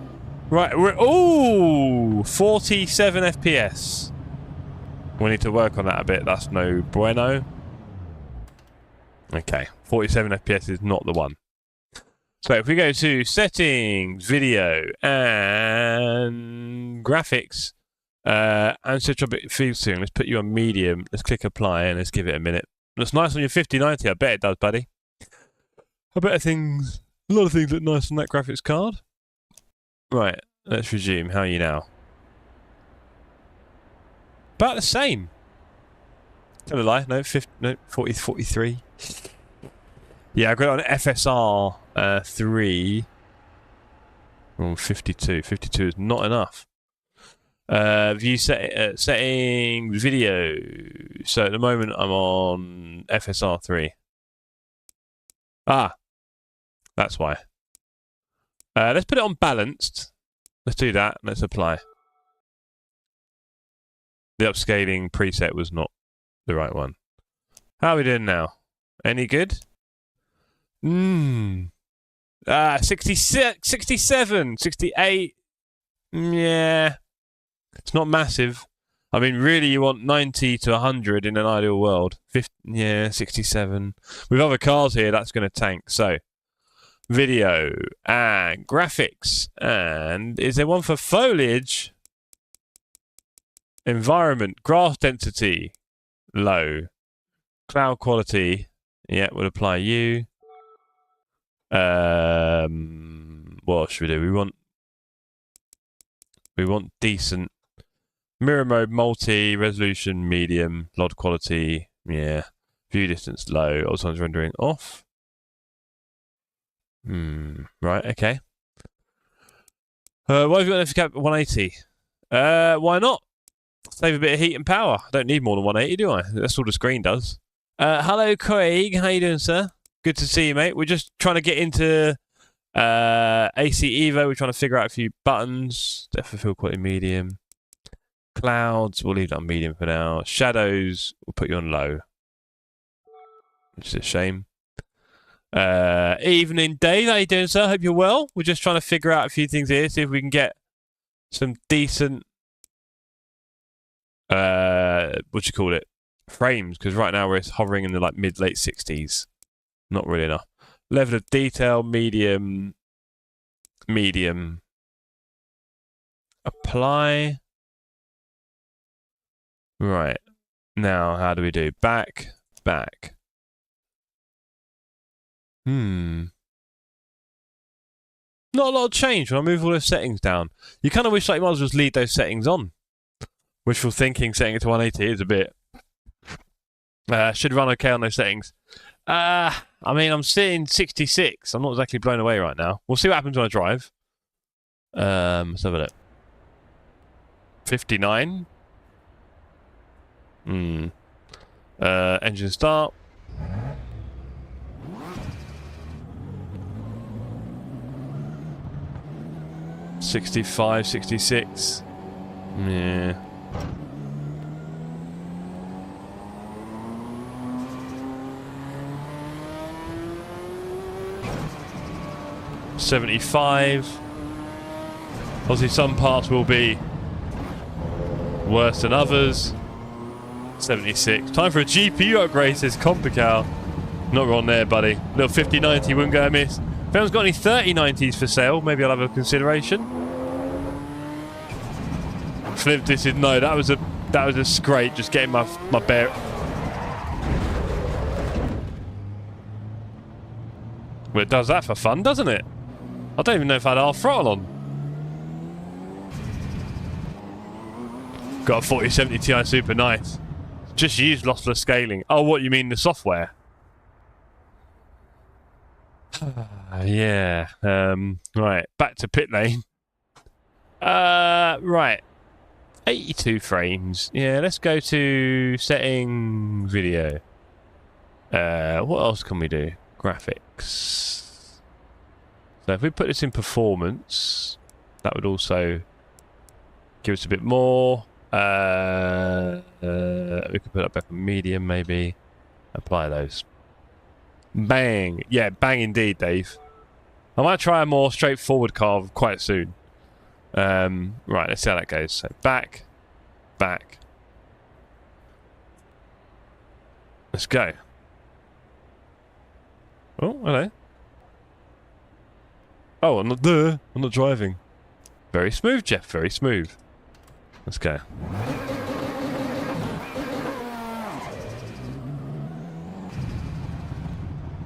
Right, we're... Ooh! 47 FPS. We need to work on that a bit. That's no bueno. Okay, 47 FPS is not the one. So if we go to settings, video, and graphics, and switch up field steering, let's put you on medium. Let's click apply and let's give it a minute. Looks nice on your 5090. I bet it does, buddy. I bet a lot of things look nice on that graphics card. Right, let's resume. How are you now? About the same. Tell a lie. No, 40, 43. Yeah, I got it on FSR 3. Oh, 52. 52 is not enough. View setting video. So at the moment I'm on FSR 3. Ah, that's why. Let's put it on balanced. Let's do that. Let's apply. The upscaling preset was not the right one. How are we doing now? Any good? 66, 67, 68. Yeah. It's not massive. I mean, really, you want 90 to 100 in an ideal world. 50, yeah, 67. With other cars here, that's going to tank. So, video and graphics. And is there one for foliage? Environment, grass density, low. Cloud quality, yeah, would apply you. What should we do? We want decent. Mirror mode, multi, resolution, medium, LOD quality, yeah. View distance, low. Autonomous rendering, off. Right, okay. Why have you got an FCAP 180? Why not? Save a bit of heat and power. I don't need more than 180, do I? That's all the screen does. Hello, Craig. How you doing, sir? Good to see you, mate. We're just trying to get into AC Evo. We're trying to figure out a few buttons. Depth of field quality, medium. Clouds, we'll leave that on medium for now. Shadows, we'll put you on low. Which is a shame. Evening, Dave. How you doing, sir? Hope you're well. We're just trying to figure out a few things here, see if we can get some decent frames, because right now we're hovering in the like mid-late 60s. Not really enough. Level of detail, medium. Apply. Right. Now, how do we do? Back. Not a lot of change when I move all those settings down. You kind of wish like you might as well just leave those settings on. Wishful thinking, setting it to 180 is a bit... should run okay on those settings. I mean, I'm sitting 66. I'm not exactly blown away right now. We'll see what happens when I drive. Let's have a look. 59. Engine start. $65, $66. Yeah. $75. Obviously, some parts will be worse than others. 76. Time for a GPU upgrade, says Compical. Not wrong there, buddy. Little 5090 wouldn't go amiss. If anyone's got any 3090s for sale, maybe I'll have a consideration. Flip, this is no. That was a scrape. Just getting my bear. Well, it does that for fun, doesn't it? I don't even know if I had half throttle on. Got a 4070 Ti Super, nice. Just used lossless scaling. Oh, what you mean the software? Yeah. Right. Back to pit lane. Right. 82 frames. Yeah. Let's go to setting video. What else can we do? Graphics. So if we put this in performance, that would also give us a bit more. We could put that back on medium, maybe. Apply those. Bang. Yeah, bang indeed, Dave. I might try a more straightforward car quite soon. Right, let's see how that goes. So back. Let's go. Oh, hello. Oh, I'm not there. I'm not driving. Very smooth, Jeff. Very smooth. Let's go.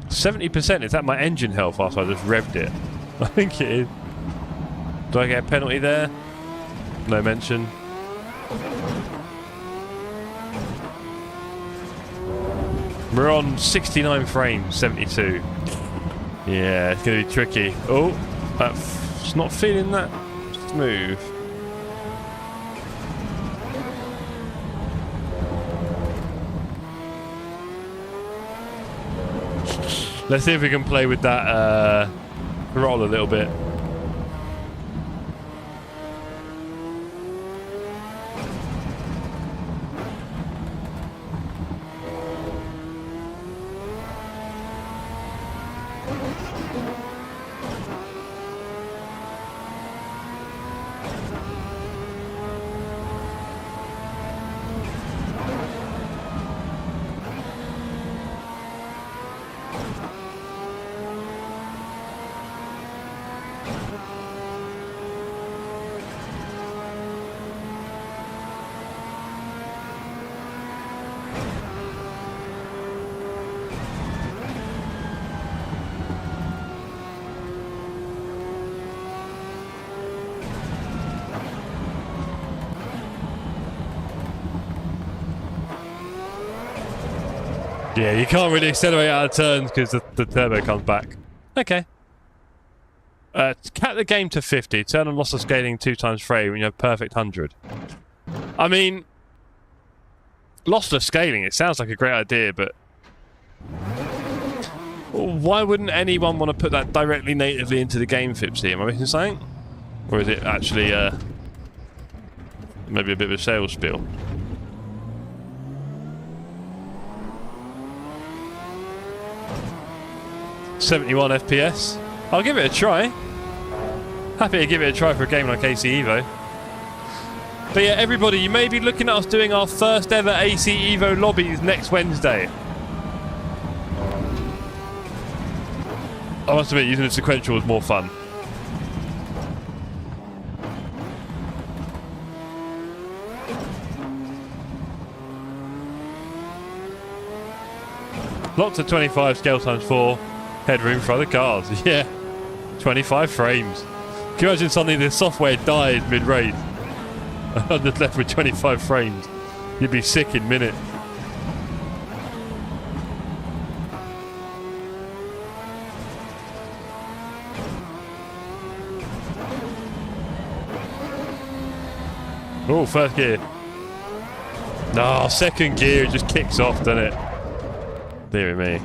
%. Is that my engine health after I just revved it? I think it is. Do I get a penalty there? No mention. We're on 69 frames, 72. Yeah, it's going to be tricky. Oh, that's not feeling that smooth. Let's see if we can play with that throttle a little bit. Yeah, you can't really accelerate out of turns because the turbo comes back. Okay. Cap the game to 50. Turn on loss of scaling 2 times frame when you have perfect 100. I mean, lossless scaling, it sounds like a great idea, but why wouldn't anyone want to put that directly natively into the game, Fipsy? Am I missing something? Or is it actually maybe a bit of a sales spiel? .71 FPS. I'll give it a try. Happy to give it a try for a game like AC Evo. But yeah, everybody, you may be looking at us doing our first ever AC Evo lobbies next Wednesday. I must admit, using the sequential was more fun. Lots of 25 scale times 4. Headroom for other cars. Yeah. 25 frames. Can you imagine suddenly the software dies mid-race? I'm just left with 25 frames. You'd be sick in minute. Oh, first gear. No, second gear, it just kicks off, doesn't it? Dear me.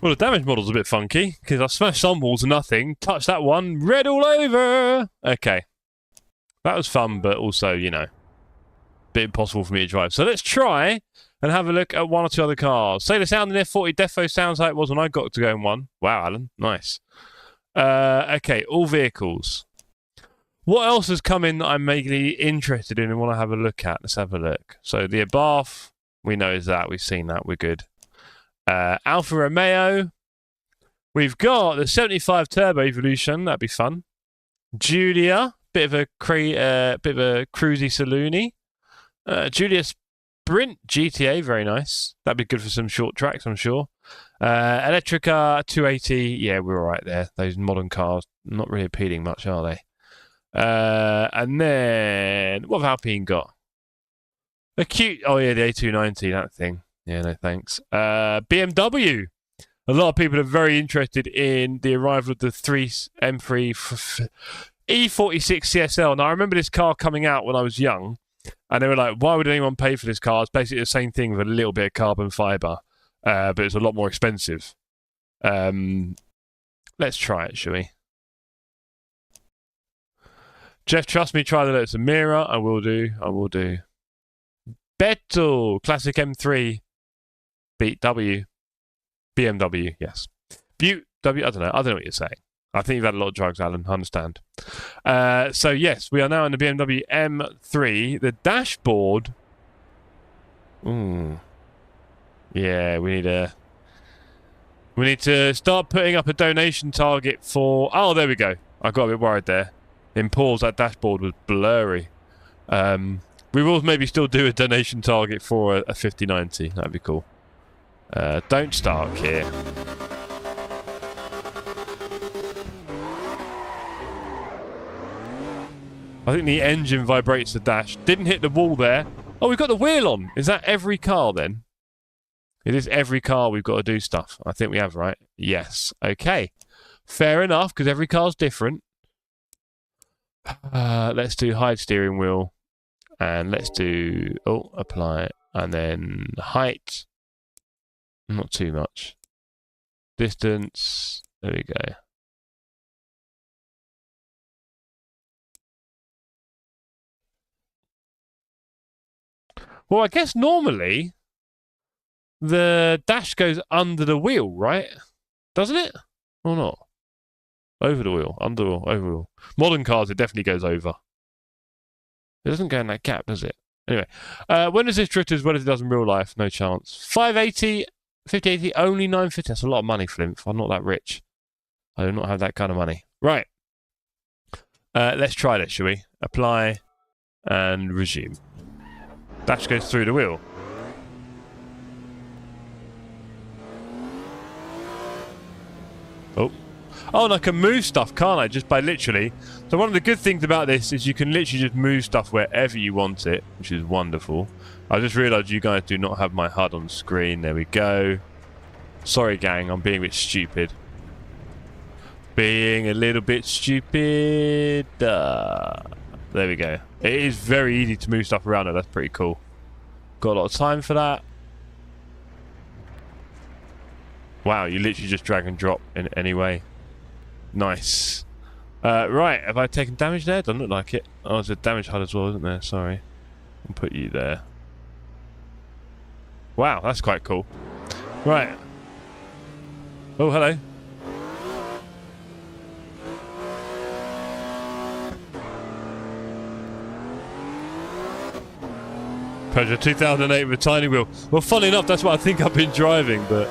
Well, the damage model's a bit funky, because I smashed some walls and nothing, touched that one, red all over! Okay. That was fun, but also, you know, a bit impossible for me to drive. So let's try and have a look at one or two other cars. Say the sound in F40 defo sounds like it was when I got to go in one. Wow, Alan. Nice. Okay, all vehicles. What else has come in that I'm mainly interested in and want to have a look at? Let's have a look. So the Abarth, we know is that. We've seen that. We're good. Alfa Romeo. We've got the 75 Turbo Evolution. That'd be fun. Julia, bit of a cruisy saloony. Julia Sprint GTA, very nice. That'd be good for some short tracks, I'm sure. Electrica 280. Yeah, we're all right there. Those modern cars, not really appealing much, are they? And then what have Alpine got? A cute. Oh yeah, the A290, that thing. Yeah, no thanks. BMW. A lot of people are very interested in the arrival of the M3 E46 CSL. Now, I remember this car coming out when I was young, and they were like, why would anyone pay for this car? It's basically the same thing with a little bit of carbon fibre, but it's a lot more expensive. Let's try it, shall we? Jeff, trust me, try the Lotus Emira. I will do. I will do. Bettel, classic M3. Beat W. BMW, yes. Butte, W, I don't know what you're saying. I think you've had a lot of drugs, Alan, I understand. So, yes, we are now in the BMW M3. The dashboard... Ooh. Yeah, we need to start putting up a donation target for... Oh, there we go. I got a bit worried there. In pause, that dashboard was blurry. We will maybe still do a donation target for a 5090. That'd be cool. Don't start here. I think the engine vibrates the dash. Didn't hit the wall there. Oh, we've got the wheel on. Is that every car then? It is every car we've got to do stuff. I think we have, right? Yes. Okay. Fair enough, because every car's different. Let's do hide steering wheel. And let's do... Oh, apply. And then height. Not too much. Distance. There we go. Well, I guess normally the dash goes under the wheel, right? Doesn't it? Or not? Over the wheel, under the wheel, over the wheel. Modern cars, it definitely goes over. It doesn't go in that gap, does it? Anyway, when does this drift as well as it does in real life? No chance. 580, 5080, only 950. That's a lot of money, Flimp. I'm not that rich. I do not have that kind of money. Right. Let's try this, shall we? Apply and resume. Dash goes through the wheel. Oh. Oh, and I can move stuff, can't I? Just by literally. So one of the good things about this is you can literally just move stuff wherever you want it, which is wonderful. I just realised you guys do not have my HUD on screen. There we go. Sorry, gang. I'm being a bit stupid. Being a little bit stupid. There we go. It is very easy to move stuff around, though. That's pretty cool. Got a lot of time for that. Wow, you literally just drag and drop in any way. Nice. Right, have I taken damage there? Doesn't look like it. Oh, there's a damage HUD as well, isn't there? Sorry. I'll put you there. Wow, that's quite cool. Right. Oh, hello. Peugeot 2008 with a tiny wheel. Well, funny enough, that's what I think I've been driving, but...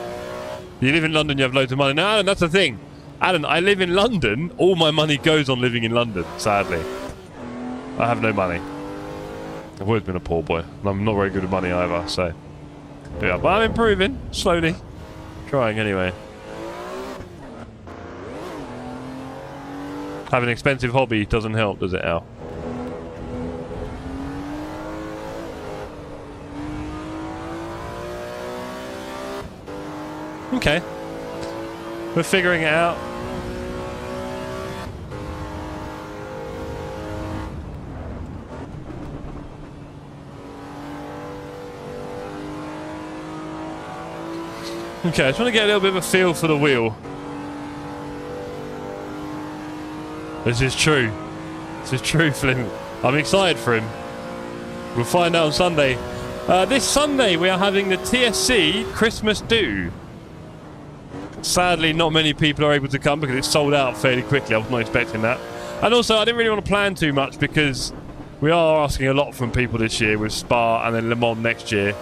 You live in London, you have loads of money. Now, Alan, that's the thing. Alan, I live in London. All my money goes on living in London, sadly. I have no money. I've always been a poor boy. And I'm not very good at money either, so... Yeah, but I'm improving, slowly. Trying, anyway. Having an expensive hobby doesn't help, does it, Al? Okay. We're figuring it out. Okay, I just want to get a little bit of a feel for the wheel. This is true. This is true, Flynn. I'm excited for him. We'll find out on Sunday. This Sunday we are having the TSC Christmas Do. Sadly, not many people are able to come because it's sold out fairly quickly. I was not expecting that. And also, I didn't really want to plan too much because we are asking a lot from people this year with Spa and then Le Mans next year.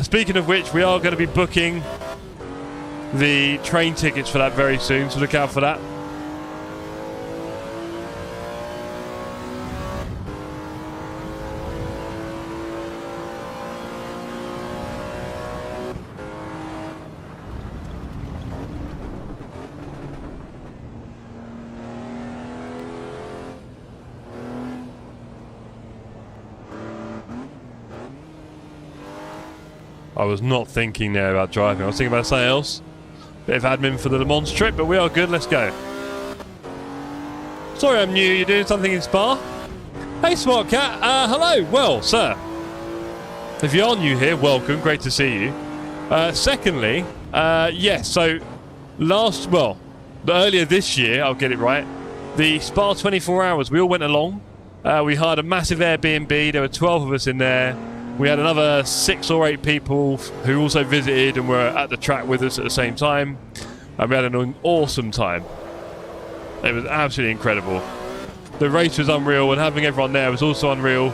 Speaking of which, we are going to be booking the train tickets for that very soon, so look out for that. I was not thinking there about driving. I was thinking about something else. Bit of admin for the Le Mans trip, but we are good. Let's go. Sorry I'm new. You're doing something in Spa? Hey, Smart Cat. Hello. Well, sir. If you are new here, welcome. Great to see you. Secondly, yes, so earlier this year, I'll get it right, the Spa 24 hours, we all went along. We hired a massive Airbnb. There were 12 of us in there. We had another 6 or 8 people who also visited and were at the track with us at the same time. And we had an awesome time. It was absolutely incredible. The race was unreal, and having everyone there was also unreal.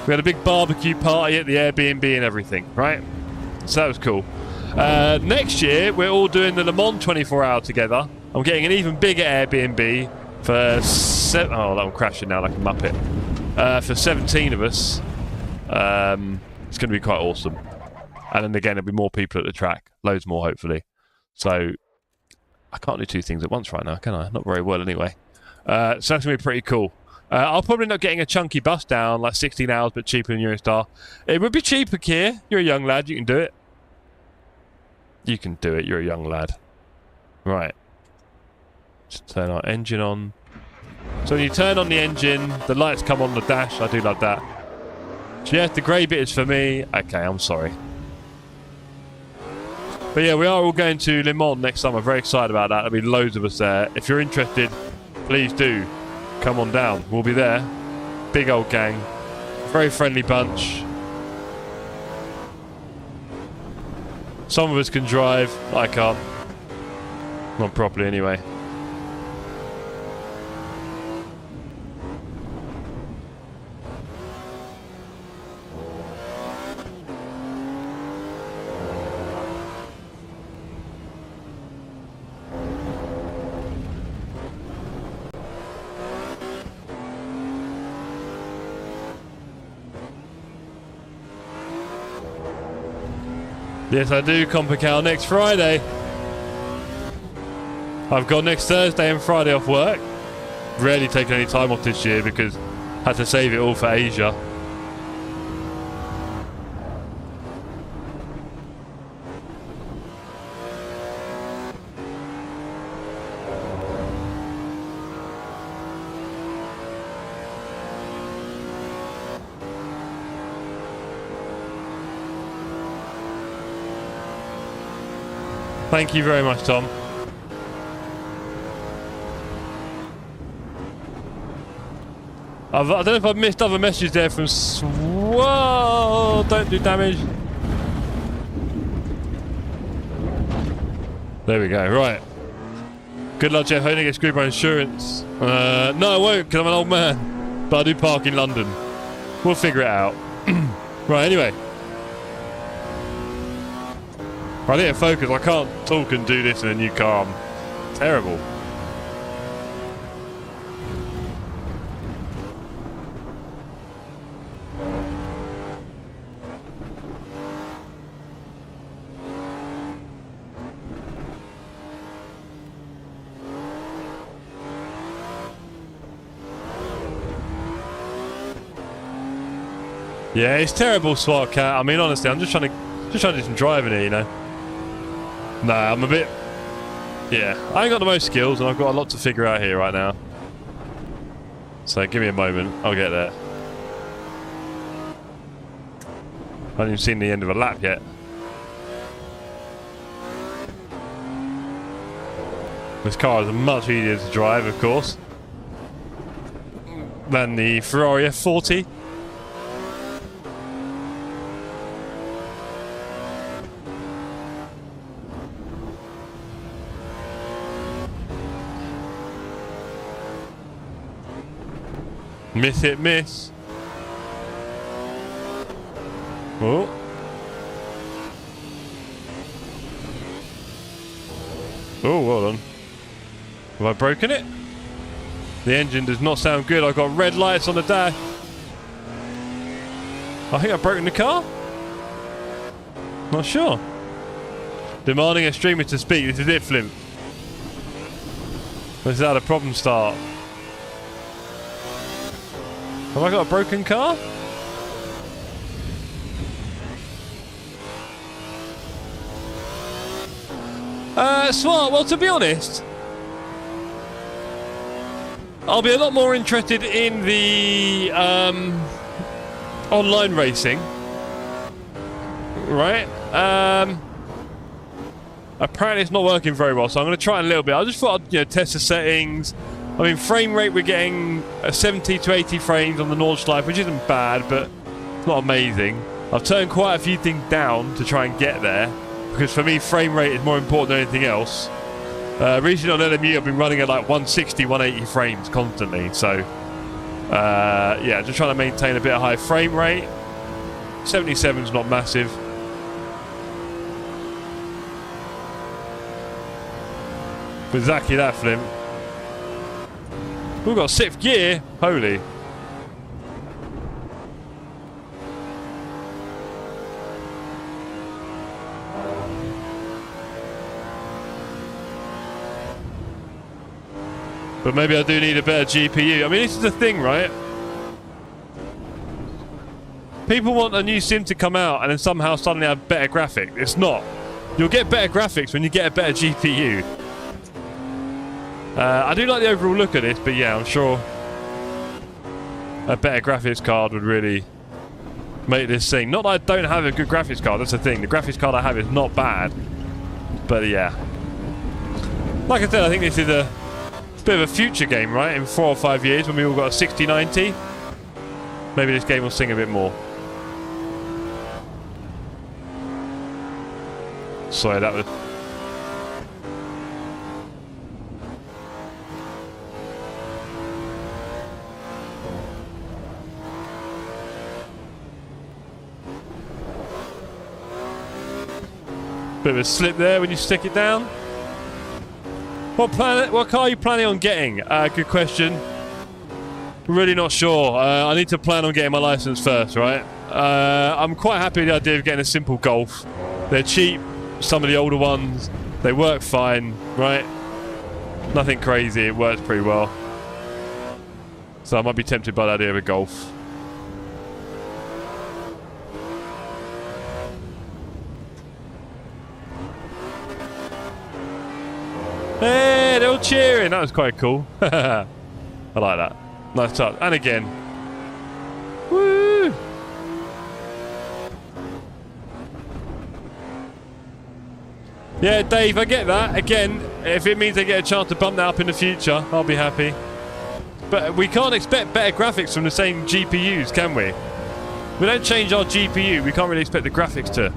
We had a big barbecue party at the Airbnb and everything, right? So that was cool. Next year, we're all doing the Le Mans 24 hour together. I'm getting an even bigger Airbnb for... Oh, that one crashing now like a Muppet. For 17 of us. It's going to be quite awesome. And then again, there'll be more people at the track. Loads more, hopefully. So, I can't do 2 things at once right now, can I? Not very well, anyway. So that's going to be pretty cool. I'll probably not getting a chunky bus down, like 16 hours, but cheaper than Eurostar. It would be cheaper, Kier. You're a young lad. You can do it. You can do it. You're a young lad. Right. Just turn our engine on. So when you turn on the engine, the lights come on the dash. I do love that. So yes, the grey bit is for me. Okay, I'm sorry. But yeah, we are all going to Le Mans next summer. Very excited about that. There'll be loads of us there. If you're interested, please do come on down. We'll be there. Big old gang. Very friendly bunch. Some of us can drive. I can't. Not properly anyway. Yes, I do, Compical. Next Friday. I've got next Thursday and Friday off work. Rarely taken any time off this year because I had to save it all for Asia. Thank you very much, Tom. I don't know if I've missed other messages there from... Whoa! Don't do damage. There we go, right. Good luck, Jeff. Hoping to get screwed by insurance. No, I won't, because I'm an old man. But I do park in London. We'll figure it out. Right, anyway. I need to focus. I can't talk and do this in a new car. I'm terrible. Yeah, it's terrible, Swat Cat. I mean, honestly, I'm just trying to do some driving here, you know. Nah, I'm a bit... Yeah, I ain't got the most skills and I've got a lot to figure out here right now. So give me a moment, I'll get there. I haven't even seen the end of a lap yet. This car is much easier to drive, of course, than the Ferrari F40. Miss hit miss. Oh. Oh, well done. Have I broken it? The engine does not sound good. I've got red lights on the dash. I think I've broken the car. Not sure. Demanding a streamer to speak. This is it, Flim. This is how the problems start. Have I got a broken car? Smart. Well, to be honest, I'll be a lot more interested in the online racing. Right? Apparently it's not working very well, so I'm going to try it a little bit. I just thought I'd test the settings. I mean, frame rate, we're getting 70 to 80 frames on the Nordschleife, which isn't bad, but it's not amazing. I've turned quite a few things down to try and get there, because for me, frame rate is more important than anything else. Recently on LMU, I've been running at like 160, 180 frames constantly, so yeah, just trying to maintain a bit of high frame rate. 77's not massive. But exactly that, Flim. We've got 6th gear. Holy. But maybe I do need a better GPU. I mean, this is the thing, right? People want a new sim to come out and then somehow suddenly have better graphics. It's not. You'll get better graphics when you get a better GPU. I do like the overall look of this, but yeah, I'm sure a better graphics card would really make this thing. Not that I don't have a good graphics card, that's the thing. The graphics card I have is not bad. But yeah. Like I said, I think this is a bit of a future game, right? In 4 or 5 years when we all got a 6090, maybe this game will sing a bit more. Sorry, that was... Bit of a slip there when you stick it down. What car are you planning on getting? Good question. Really not sure. I need to plan on getting my license first, right? I'm quite happy with the idea of getting a simple Golf. They're cheap. Some of the older ones, they work fine, right? Nothing crazy. It works pretty well. So I might be tempted by the idea of a Golf. Hey, they're all cheering. That was quite cool. I like that. Nice touch. And again. Woo! Yeah, Dave, I get that. Again, if it means they get a chance to bump that up in the future, I'll be happy. But we can't expect better graphics from the same GPUs, can we? We don't change our GPU. We can't really expect the graphics to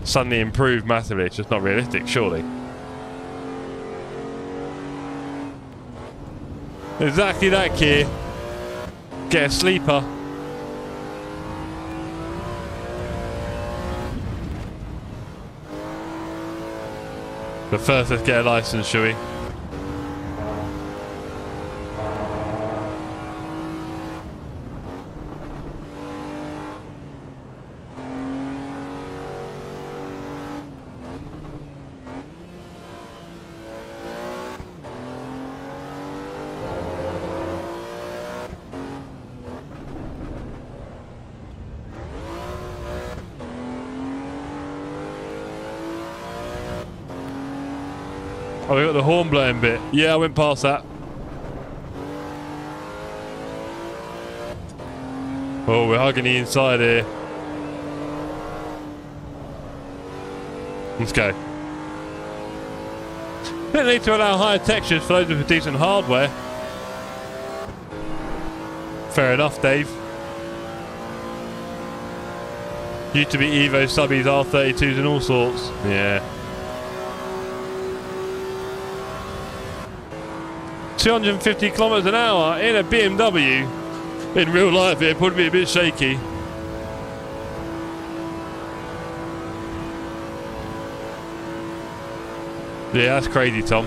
suddenly improve massively. It's just not realistic, surely. Exactly that, Keir. Get a sleeper. But first, let's get a license, shall we? Oh, we got the horn blowing bit. Yeah, I went past that. Oh, we're hugging the inside here. Let's go. Don't need to allow higher textures for those with decent hardware. Fair enough, Dave. Used to be Evo subbies, R32s and all sorts. Yeah. 250 kilometers an hour in a BMW. In real life, it would be a bit shaky. Yeah, that's crazy, Tom.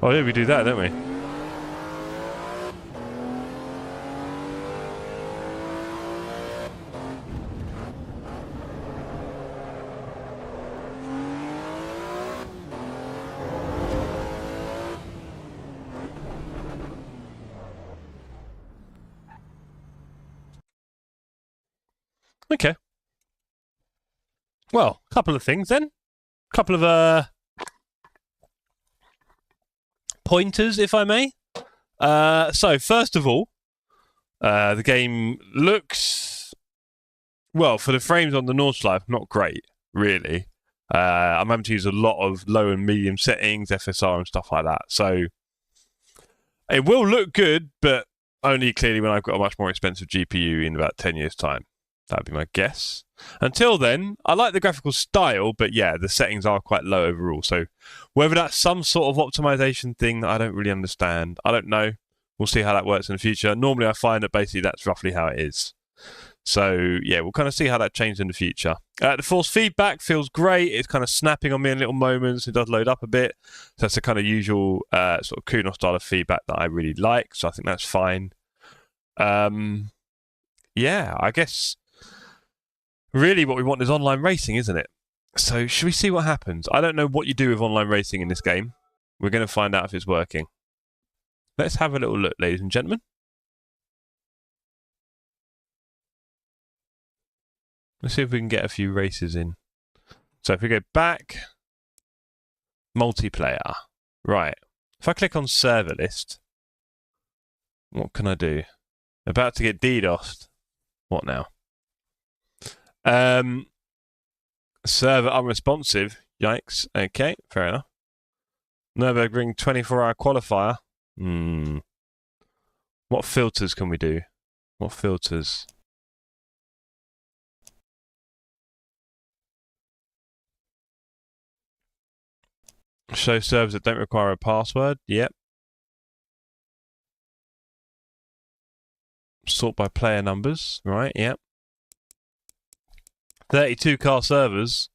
Oh yeah, we do that, don't we? Okay. Well, a couple of things then. A couple of pointers, if I may. So, first of all, the game looks, well, for the frames on the Nordschleife, not great, really. I'm having to use a lot of low and medium settings, FSR and stuff like that. So, it will look good, but only clearly when I've got a much more expensive GPU in about 10 years' time. That'd be my guess. Until then, I like the graphical style, but yeah, the settings are quite low overall. So whether that's some sort of optimization thing that I don't really understand, I don't know. We'll see how that works in the future. Normally I find that basically that's roughly how it is. So yeah, we'll kind of see how that changes in the future. The force feedback feels great. It's kind of snapping on me in little moments. It does load up a bit. So that's the kind of usual sort of Kuno style of feedback that I really like. So I think that's fine. Yeah, I guess really what we want is online racing, isn't it? So should we see what happens? I don't know what you do with online racing in this game. We're going to find out if it's working. Let's have a little look, ladies and gentlemen. Let's see if we can get a few races in. So if we go back, multiplayer. Right. If I click on server list, what can I do? About to get DDoSed. What now? Server unresponsive. Yikes. Okay, fair enough. Nürburgring 24-hour qualifier. What filters can we do? What filters? Show servers that don't require a password. Yep. Sort by player numbers. Right, yep. 32 car servers.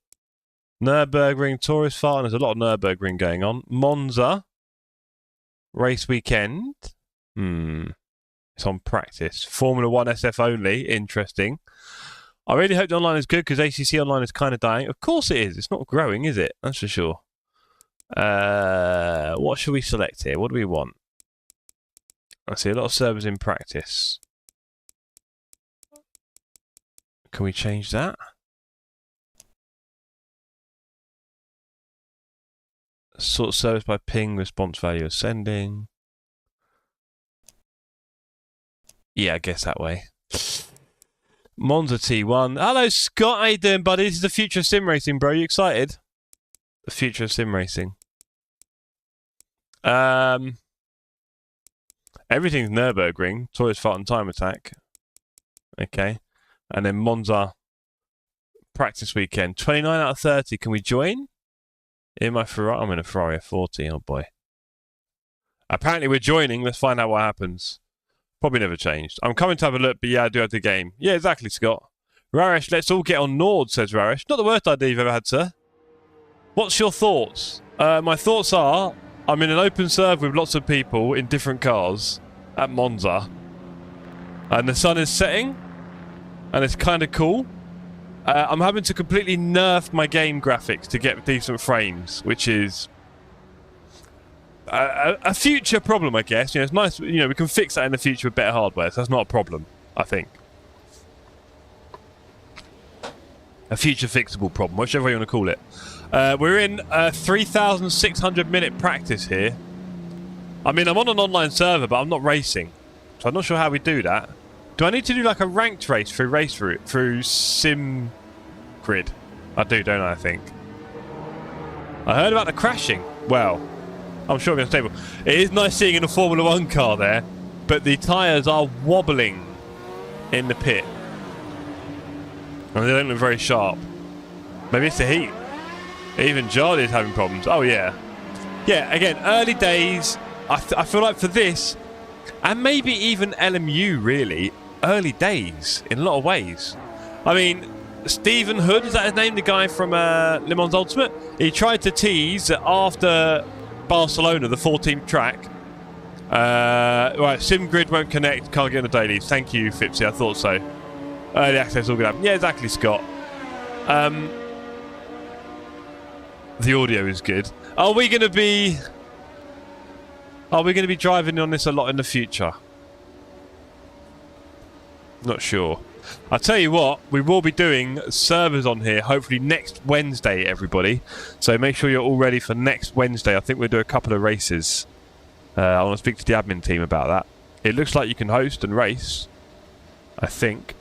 Nürburgring Tourist Fart. There's a lot of Nürburgring going on. Monza. Race weekend. It's on practice. Formula 1 SF only. Interesting. I really hope the online is good because ACC online is kind of dying. Of course it is. It's not growing, is it? That's for sure. What should we select here? What do we want? I see a lot of servers in practice. Can we change that? Sort service by ping, response value ascending. Yeah, I guess that way. Monza T1. Hello, Scott. How you doing, buddy? This is the future of sim racing, bro. You excited? The future of sim racing. Everything's Nürburgring. Tourist Fart and Time Attack. Okay. And then Monza practice weekend. 29 out of 30. Can we join? In my Ferrari. I'm in a Ferrari F40. Oh, boy. Apparently we're joining. Let's find out what happens. Probably never changed. I'm coming to have a look, but yeah, I do have the game. Yeah, exactly, Scott. Raresh, let's all get on Nord, says Raresh. Not the worst idea you've ever had, sir. What's your thoughts? My thoughts are, I'm in an open serve with lots of people in different cars at Monza. And the sun is setting. And it's kind of cool. I'm having to completely nerf my game graphics to get decent frames, which is a future problem, I guess. You know, it's nice. You know, we can fix that in the future with better hardware. So that's not a problem, I think. A future fixable problem, whichever you want to call it. We're in a 3,600-minute practice here. I mean, I'm on an online server, but I'm not racing, so I'm not sure how we do that. Do I need to do like a ranked race through SimGrid? I do, don't I think? I heard about the crashing. Well, I'm sure it'll be unstable. It is nice seeing in a Formula 1 car there, but the tyres are wobbling in the pit. And they don't look very sharp. Maybe it's the heat. Even Charlie's having problems. Oh, yeah. Yeah, again, early days. I feel like for this, and maybe even LMU, really, early days in a lot of ways. I mean, Stephen Hood, is that his name? The guy from Le Mans Ultimate? He tried to tease that after Barcelona, the 14th track, right, SimGrid won't connect, can't get in the dailies. Thank you, Fipsy, I thought so. Early access all good happen. Yeah, exactly, Scott. The audio is good. Are we going to be driving on this a lot in the future? Not sure. I'll tell you what, we will be doing servers on here hopefully next Wednesday, everybody. So make sure you're all ready for next Wednesday. I think we'll do a couple of races. I want to speak to the admin team about that. It looks like you can host and race, I think.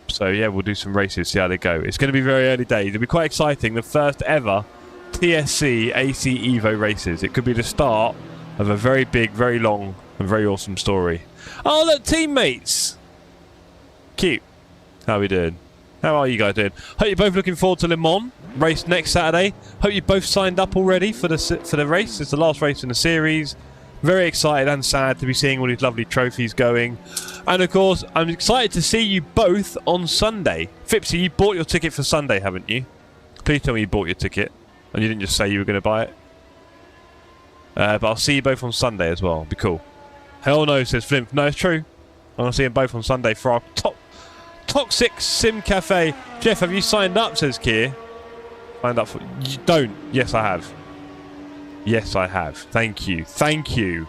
So yeah, we'll do some races, see how they go. It's going to be very early days. It'll be quite exciting. The first ever TSC AC Evo races. It could be the start of a very big, very long and very awesome story. Oh, look, teammates! Cute. How are we doing? How are you guys doing? Hope you're both looking forward to Le Mans race next Saturday. Hope you both signed up already for the race. It's the last race in the series. Very excited and sad to be seeing all these lovely trophies going. And of course, I'm excited to see you both on Sunday. Fipsy, you bought your ticket for Sunday, haven't you? Please tell me you bought your ticket and you didn't just say you were going to buy it. But I'll see you both on Sunday as well. Be cool. Hell no, says Flimp. No, it's true. I'm going to see them both on Sunday for our Toxic Sim Cafe. Jeff, have you signed up, says Kier. Signed up for... You don't. Yes, I have. Yes, I have. Thank you. Thank you.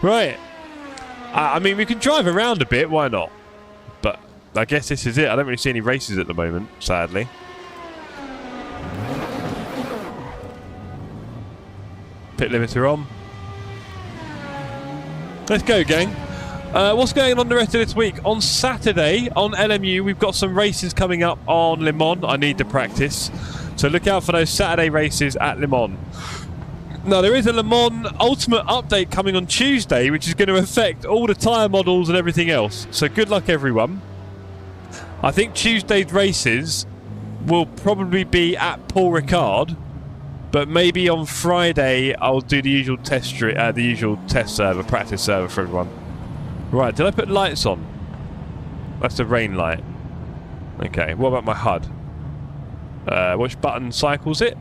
Right. I mean, we can drive around a bit. Why not? But I guess this is it. I don't really see any races at the moment, sadly. Pit limiter on. Let's go, gang. What's going on the rest of this week? On Saturday, on LMU, we've got some races coming up on Le Mans. I need to practice. So look out for those Saturday races at Le Mans. Now, there is a Le Mans Ultimate update coming on Tuesday, which is going to affect all the tyre models and everything else. So good luck, everyone. I think Tuesday's races will probably be at Paul Ricard. But maybe on Friday, I'll do the usual test server, practice server for everyone. Right, did I put lights on? That's the rain light. Okay, what about my HUD? Which button cycles it?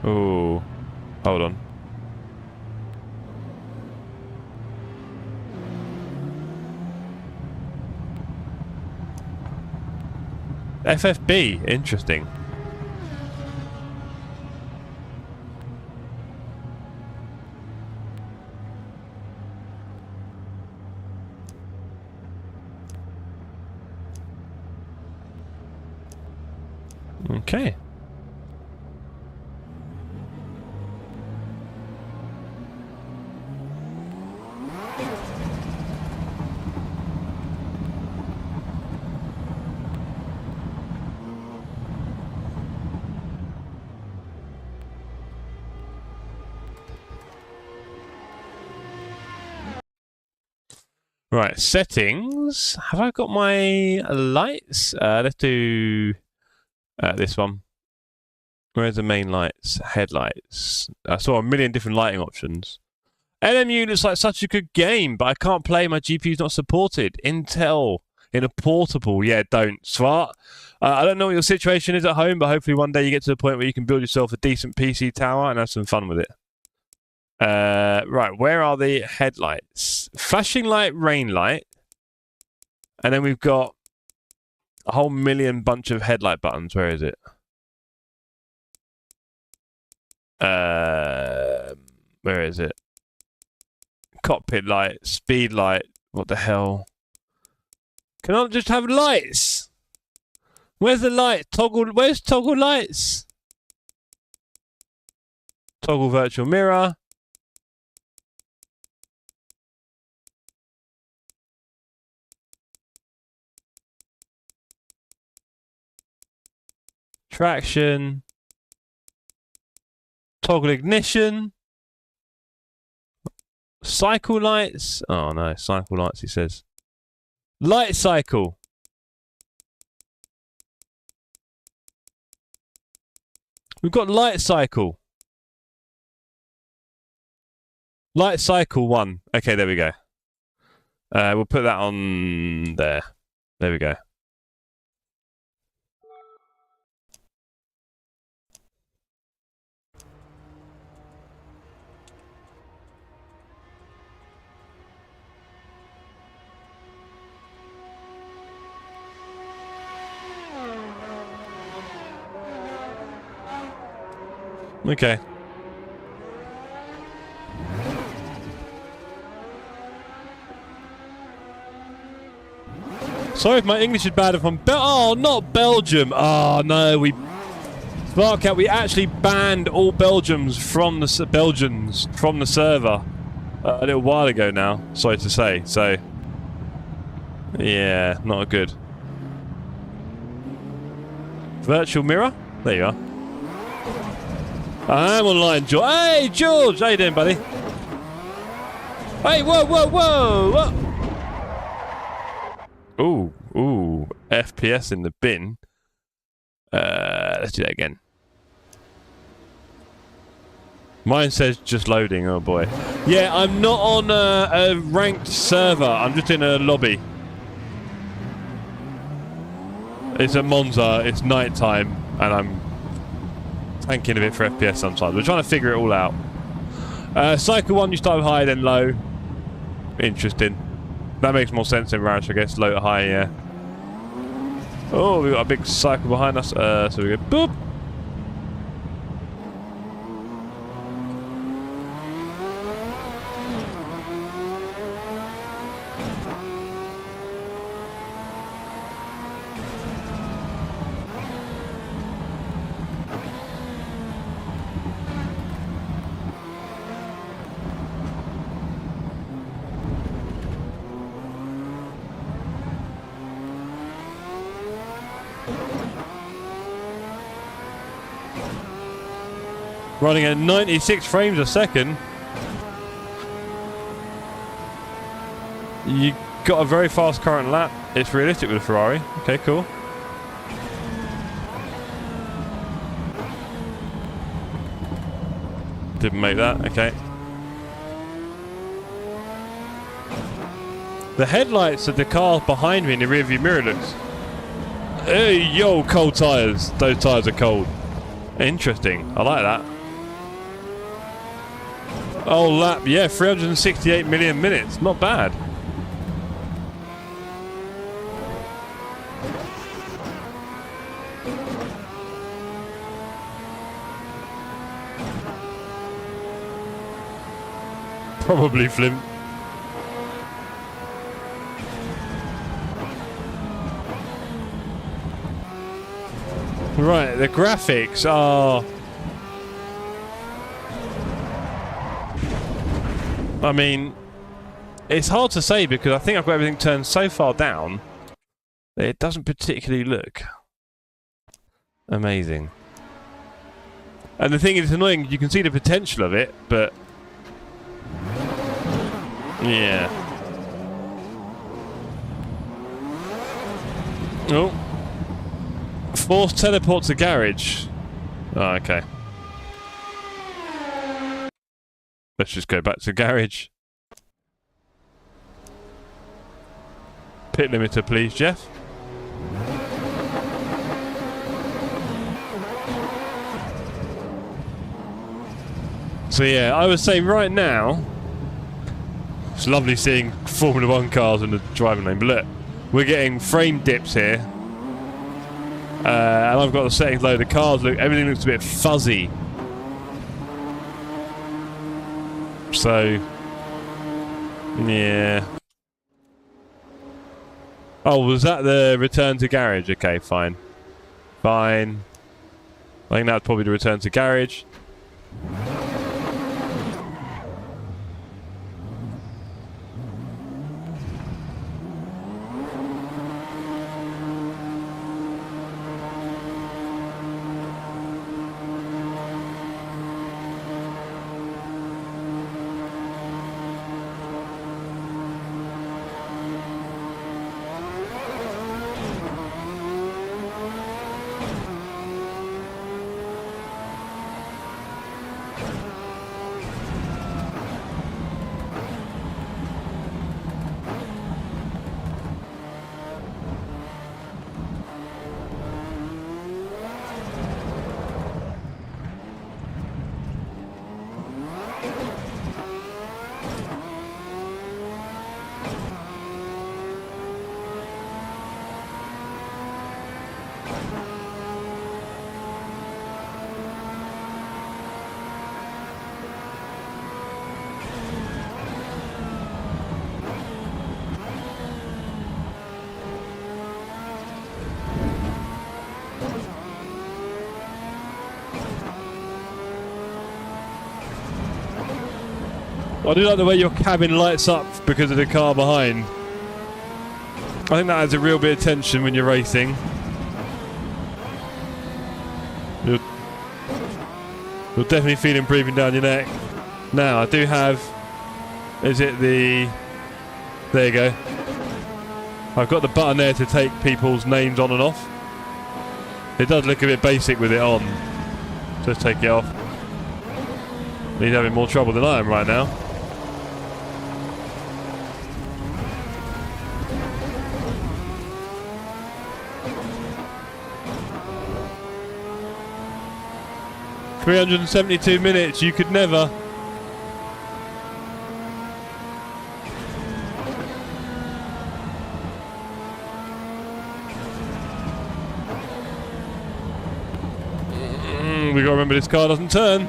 Oh, hold on. FFB, interesting. Okay. Right, settings. Have I got my lights? Let's do this one. Where's the main lights? Headlights. I saw a million different lighting options. LMU looks like such a good game, but I can't play. My GPU's not supported. Intel in a portable. Yeah, don't. Smart. I don't know what your situation is at home, but hopefully one day you get to the point where you can build yourself a decent PC tower and have some fun with it. Right, where are the headlights? Flashing light, rain light. And then we've got a whole million bunch of headlight buttons. Where is it? Where is it? Cockpit light, speed light. What the hell? Can I just have lights? Where's the light? Toggle. Where's toggle lights? Toggle virtual mirror. Traction. Toggle ignition. Cycle lights. Oh no, cycle lights, he says. Light cycle. We've got light cycle. Light cycle 1. Okay, there we go. We'll put that on there. There we go. Okay. Sorry if my English is bad. If I'm oh, not Belgium. Oh no, Sparkcat, we actually banned all Belgians from the server a little while ago now. Sorry to say. So yeah, not good. Virtual mirror. There you are. I'm online, George. Hey, George! How you doing, buddy? Hey, whoa, whoa, whoa! Whoa! Ooh, Ooh, FPS in the bin. Let's do that again. Mine says just loading, oh boy. Yeah, I'm not on a ranked server. I'm just in a lobby. It's at Monza, it's night time, and I'm tanking a bit for FPS sometimes. We're trying to figure it all out. Cycle 1, you start with high, then low. Interesting. That makes more sense than Roush, I guess. Low to high, yeah. Oh, we've got a big cycle behind us. So we go boop. Running at 96 frames a second. You got a very fast current lap. It's realistic with a Ferrari. Okay, cool. Didn't make that. Okay. The headlights of the car behind me in the rearview mirror looks... Hey, yo, cold tyres. Those tyres are cold. Interesting. I like that. Oh, lap. Yeah, 368 million minutes. Not bad. Probably Flim. Right, the graphics are... I mean, it's hard to say because I think I've got everything turned so far down that it doesn't particularly look amazing. And the thing is, it's annoying, you can see the potential of it, but... yeah. Oh. Force teleport to garage. Oh, okay. Let's just go back to garage. Pit limiter, please, Jeff. So yeah, I would say right now, it's lovely seeing Formula 1 cars in the driving lane, but look, we're getting frame dips here. And I've got the settings low, the cars look, everything looks a bit fuzzy. So, yeah. Oh, was that the return to garage? Okay, fine. Fine. I think that's probably the return to garage. I do like the way your cabin lights up because of the car behind. I think that adds a real bit of tension when you're racing. You'll definitely feel him breathing down your neck. Now, I do have... Is it the... There you go. I've got the button there to take people's names on and off. It does look a bit basic with it on. Just take it off. He's having more trouble than I am right now. $372 minutes, you could never. We gotta remember this car doesn't turn.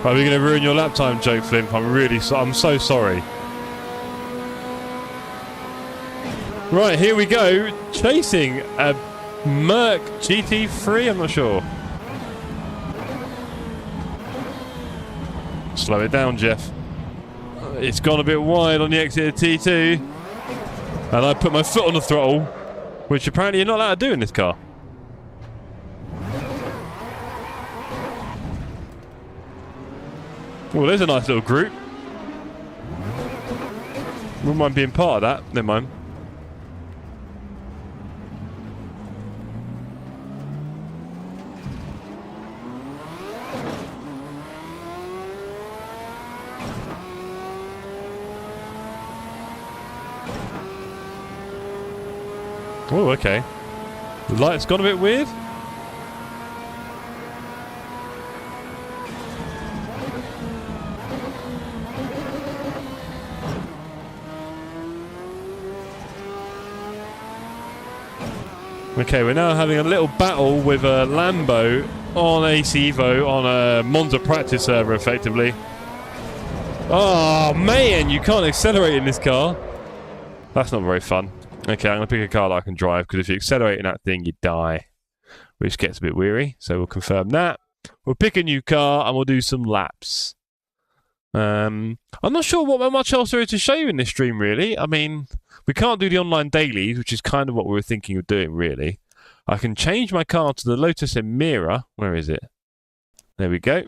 Are we gonna ruin your lap time joke, Flimp? I'm so sorry. Right, here we go. Chasing a Merc GT3, I'm not sure. Slow it down, Jeff. It's gone a bit wide on the exit of T2. And I put my foot on the throttle, which apparently you're not allowed to do in this car. Well, there's a nice little group. Wouldn't mind being part of that. Never mind. Oh, okay. The light's gone a bit weird. Okay, we're now having a little battle with a Lambo on AC Evo on a Monza practice server, effectively. Oh, man, you can't accelerate in this car. That's not very fun. Okay, I'm going to pick a car that I can drive, because if you accelerate in that thing, you die. Which gets a bit weary, so we'll confirm that. We'll pick a new car, and we'll do some laps. I'm not sure what much else there is to show you in this stream, really. I mean, we can't do the online dailies, which is kind of what we were thinking of doing, really. I can change my car to the Lotus Emira. Where is it? There we go.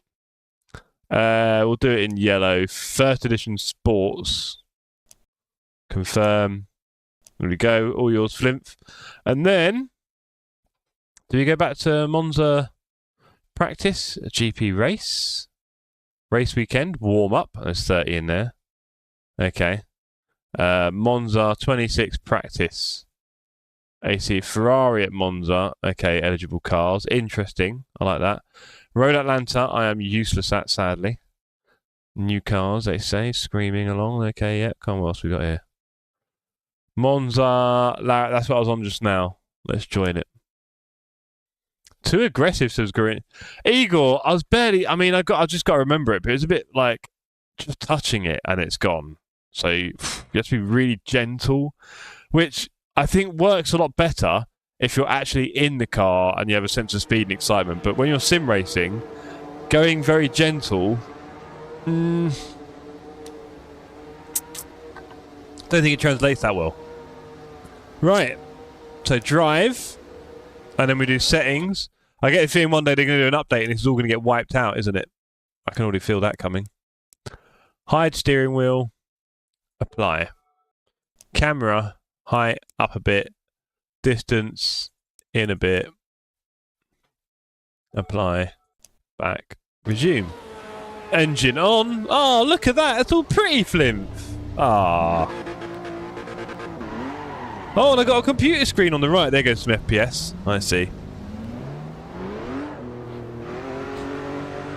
We'll do it in yellow. First edition sports. Confirm. There we go. All yours, Flimp. And then, do we go back to Monza practice? A GP race? Race weekend? Warm up. There's 30 in there. Okay. Monza 26 practice. AC Ferrari at Monza. Okay, eligible cars. Interesting. I like that. Road Atlanta, I am useless at, sadly. New cars, they say. Screaming along. Okay, yeah. Come on, what else we got here? Monza, that's what I was on just now. Let's join it. Too aggressive, says Green. Igor, I was barely, I mean, I just got to remember it, but it was a bit like just touching it and it's gone. So you have to be really gentle, which I think works a lot better if you're actually in the car and you have a sense of speed and excitement. But when you're sim racing, going very gentle, don't think it translates that well. Right, so drive, and then we do settings. I get a feeling one day they're going to do an update and this is all going to get wiped out, isn't it? I can already feel that coming. Hide steering wheel, apply. Camera, height up a bit, distance in a bit, apply, back, resume. Engine on. Oh, look at that, it's all pretty, Flimp. Ah. Oh, and I got a computer screen on the right. There goes some FPS. I see.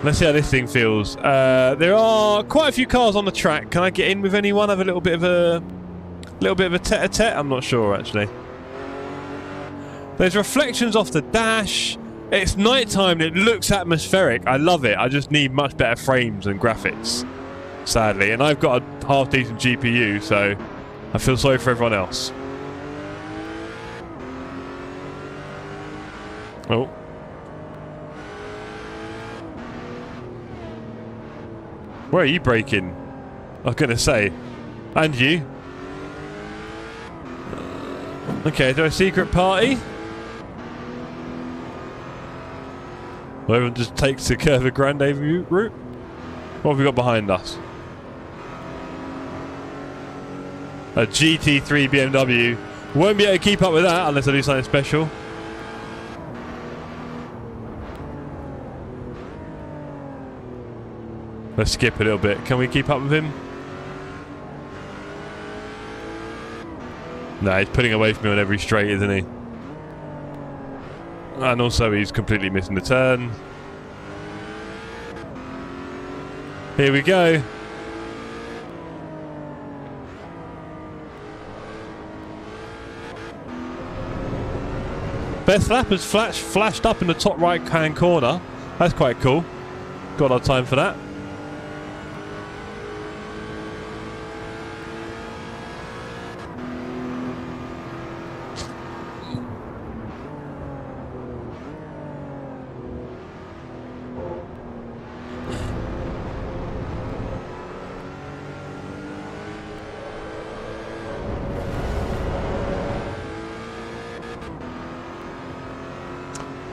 Let's see how this thing feels. There are quite a few cars on the track. Can I get in with anyone? Have a little bit of a tete-a-tete? I'm not sure, actually. There's reflections off the dash. It's nighttime and it looks atmospheric. I love it. I just need much better frames and graphics, sadly. And I've got a half-decent GPU, so I feel sorry for everyone else. Oh. Where are you braking? I was going to say. And you? Okay, is there a secret party? Or everyone just takes the Curva Grande route. What have we got behind us? A GT3 BMW. Won't be able to keep up with that unless I do something special. Let's skip a little bit. Can we keep up with him? No, he's putting away from me on every straight, isn't he? And also he's completely missing the turn. Here we go. Best lap has flashed up in the top right hand corner. That's quite cool. Got our time for that.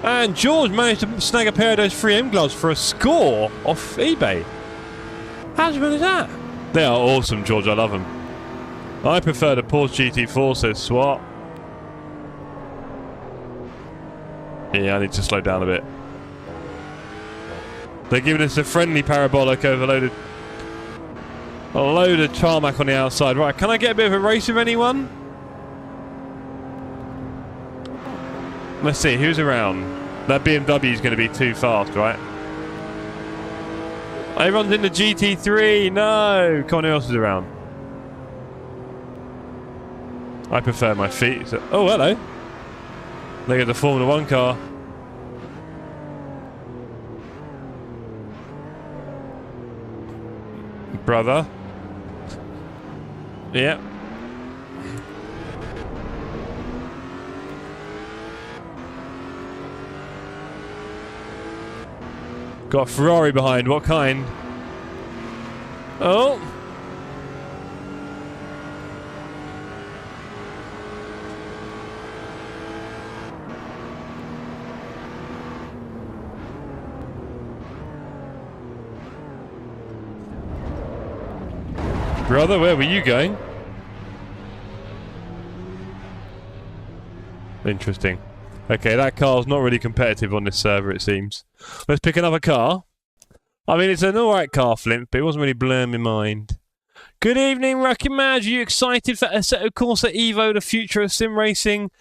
And George managed to snag a pair of those 3M gloves for a score off eBay. How'd you manage that? They are awesome, George. I love them. I prefer the Porsche GT4, says Swat. Yeah, I need to slow down a bit. They're giving us a friendly parabolic overloaded. A load of tarmac on the outside. Right, can I get a bit of a race with anyone? Let's see, who's around? That BMW is going to be too fast, right? Everyone's in the GT3. No! Come on, who else is around? I prefer my feet. So, oh, hello. Look at the Formula 1 car. Brother. Yep. Got a Ferrari behind. What kind? Oh. Brother, where were you going? Interesting. Okay, that car's not really competitive on this server, it seems. Let's pick another car. I mean, it's an alright car, Flint, but it wasn't really blowing my mind. Good evening, Rocky Maj. Are you excited for Assetto Corsa Evo, the future of sim racing?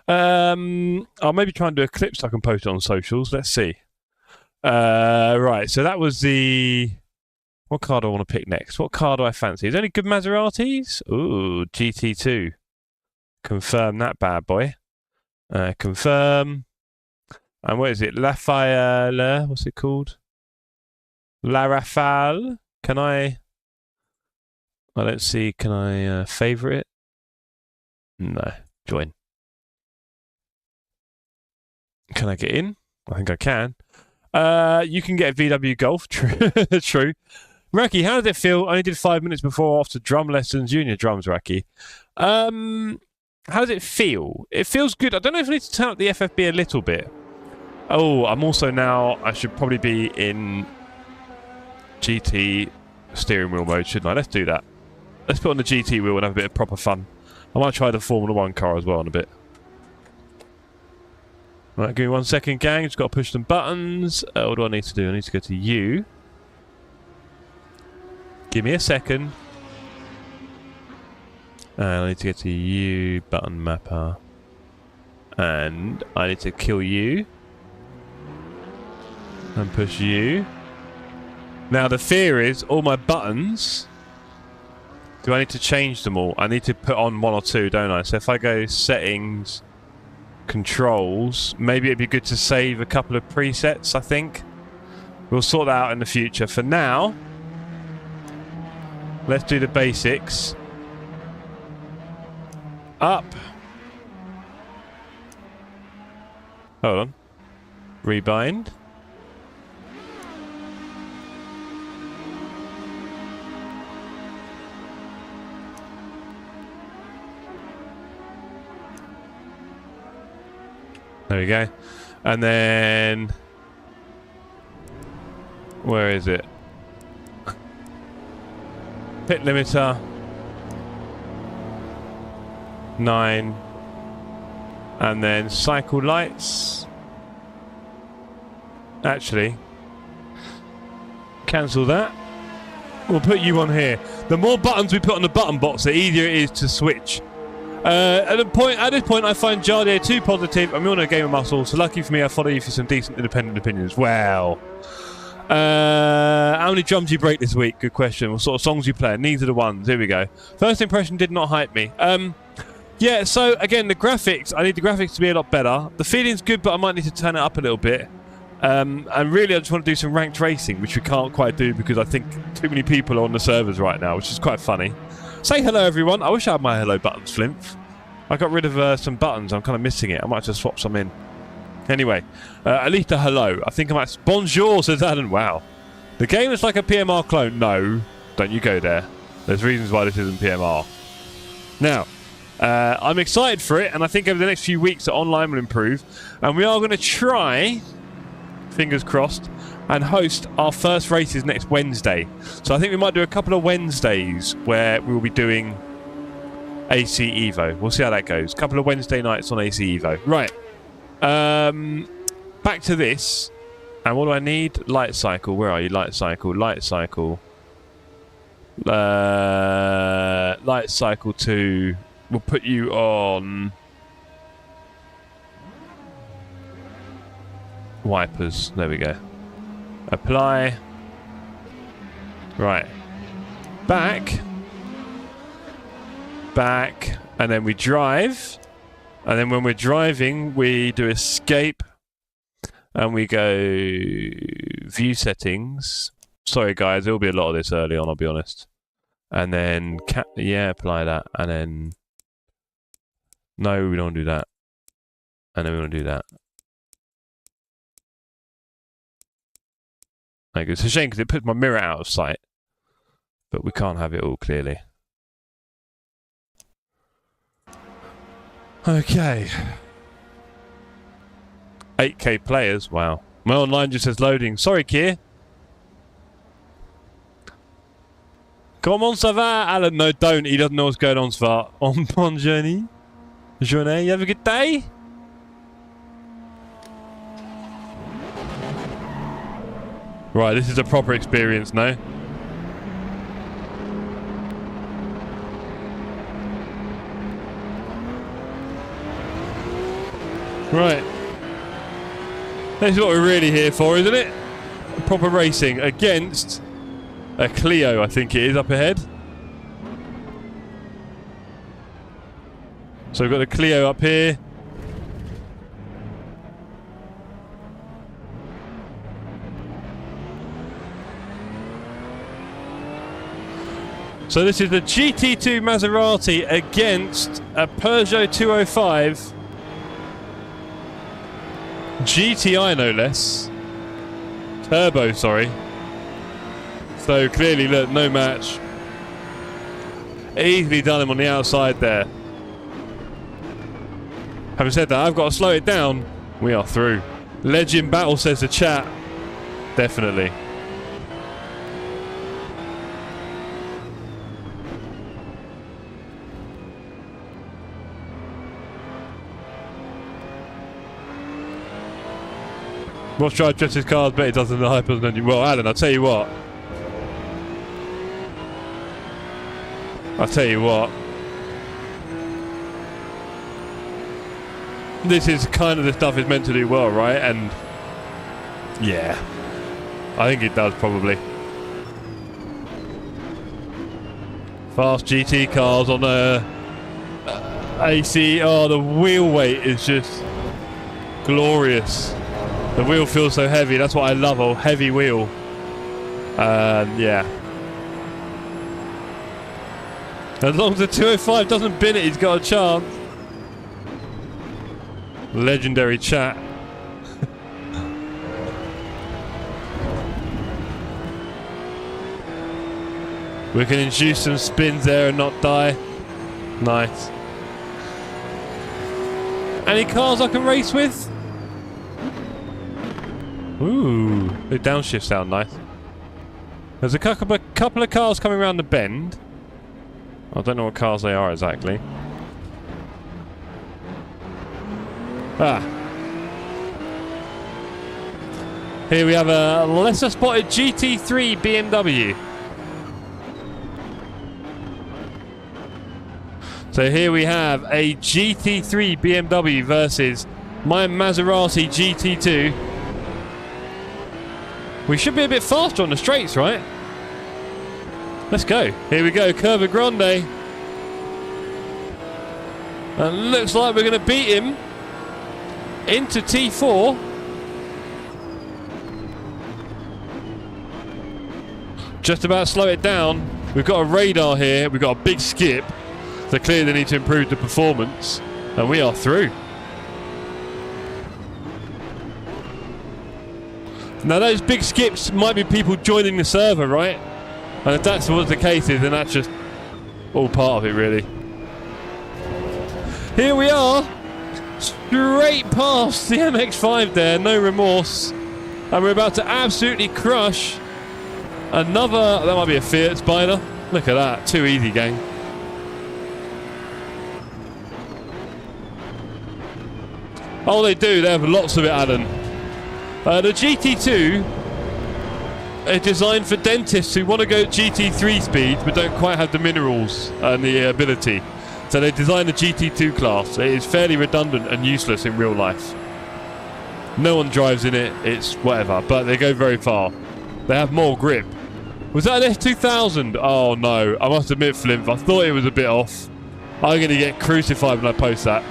I'll maybe try and do a clip so I can post it on socials. Let's see. Right, so that was the... What car do I want to pick next? What car do I fancy? Is there any good Maseratis? Ooh, GT2. Confirm that bad boy. Confirm. And what is it? Lafayette. What's it called? La Rafale. Can I don't see. Can I favorite it? No. Join. Can I get in? I think I can. You can get a VW Golf. True. Raki, how did it feel? I only did 5 minutes before after drum lessons, junior drums, Raki. How does it feel? It feels good. I don't know if I need to turn up the FFB a little bit. Oh, I'm also now... I should probably be in GT steering wheel mode, shouldn't I? Let's do that. Let's put on the GT wheel and have a bit of proper fun. I might try the Formula 1 car as well in a bit. Right, give me 1 second, gang. Just got to push some buttons. What do I need to do? I need to go to U. Give me a second. And I need to get to U, button mapper. And I need to kill U. And push U. Now the fear is, all my buttons... Do I need to change them all? I need to put on 1 or 2, don't I? So if I go settings, controls, maybe it'd be good to save a couple of presets, I think. We'll sort that out in the future. For now, let's do the basics. Up. Hold on. Rebind. There we go. And then Where is it? Pit limiter. 9. And then cycle lights. Actually, cancel that. We'll put you on here. The more buttons we put on the button box, the easier it is to switch. At this point, I find Jardier too positive. I'm on a game of muscle, so lucky for me, I follow you for some decent independent opinions. Wow. How many drums you break this week? Good question. What sort of songs you play? These are the ones. Here we go. First impression did not hype me. Yeah, so again, the graphics. I need the graphics to be a lot better. The feeling's good, but I might need to turn it up a little bit. And really, I just want to do some ranked racing, which we can't quite do because I think too many people are on the servers right now, which is quite funny. Say hello, everyone. I wish I had my hello buttons, Flimp. I got rid of some buttons. I'm kind of missing it. I might just swap some in. Anyway, at least a hello. I think I might... Bonjour, says Alan. Wow. The game is like a PMR clone. No, don't you go there. There's reasons why this isn't PMR. Now, I'm excited for it, and I think over the next few weeks the online will improve. And we are going to try, fingers crossed, and host our first races next Wednesday. So I think we might do a couple of Wednesdays where we will be doing AC Evo. We'll see how that goes. A couple of Wednesday nights on AC Evo. Right. Back to this. And what do I need? Light cycle. Where are you? Light cycle. Light cycle. Light cycle 2. We'll put you on wipers. There we go. Apply. Right. Back. Back. And then we drive. And then when we're driving, we do escape. And we go view settings. Sorry, guys. There will be a lot of this early on, I'll be honest. And then, yeah, apply that. And then, no, we don't do that. And then we want to do that. Like, it's a shame because it puts my mirror out of sight. But we can't have it all clearly. Okay. 8K players, wow. My online just says loading. Sorry, Kier. Comment ça va, Alan? No, don't. He doesn't know what's going on, Svar. On journey. Journée, you have a good day? Right, this is a proper experience now. Right. This is what we're really here for, isn't it? Proper racing against a Clio, I think it is, up ahead. So we've got a Clio up here. So this is the GT2 Maserati against a Peugeot 205 GTI, no less. Turbo, sorry. So clearly, look, no match. Easily done him on the outside there. Having said that, I've got to slow it down. We are through. Legend battle, says the chat. Definitely. Ross Drive just his cars, but it doesn't the hypers than you. Well, Alan, I'll tell you what. This is kind of the stuff it's meant to do well, right? And yeah, I think it does probably. Fast GT cars on AC. Oh, the wheel weight is just glorious. The wheel feels so heavy. That's what I love, a heavy wheel. Yeah. As long as the 205 doesn't bin it, he's got a chance. Legendary chat. We can induce some spins there and not die. Nice. Any cars I can race with? Ooh, the downshift sound nice. There's a couple of cars coming around the bend. I don't know what cars they are exactly. Ah. Here we have a lesser spotted GT3 BMW. So here we have a GT3 BMW versus my Maserati GT2. We should be a bit faster on the straights, right? Let's go. Here we go, Curva Grande. And looks like we're going to beat him into T4. Just about slow it down. We've got a radar here. We've got a big skip. So clearly they need to improve the performance. And we are through. Now those big skips might be people joining the server, right? And if that's what the case is, then that's just all part of it, really. Here we are. Straight past the MX-5 there. No remorse. And we're about to absolutely crush another... That might be a Fiat Spider. Look at that. Too easy, gang. Oh, they do. They have lots of it, Alan. The GT2 is designed for dentists who want to go GT3 speeds but don't quite have the minerals and the ability. So they designed the GT2 class. It is fairly redundant and useless in real life. No one drives in it. It's whatever. But they go very far. They have more grip. Was that an S2000? Oh, no. I must admit, Flimp, I thought it was a bit off. I'm going to get crucified when I post that.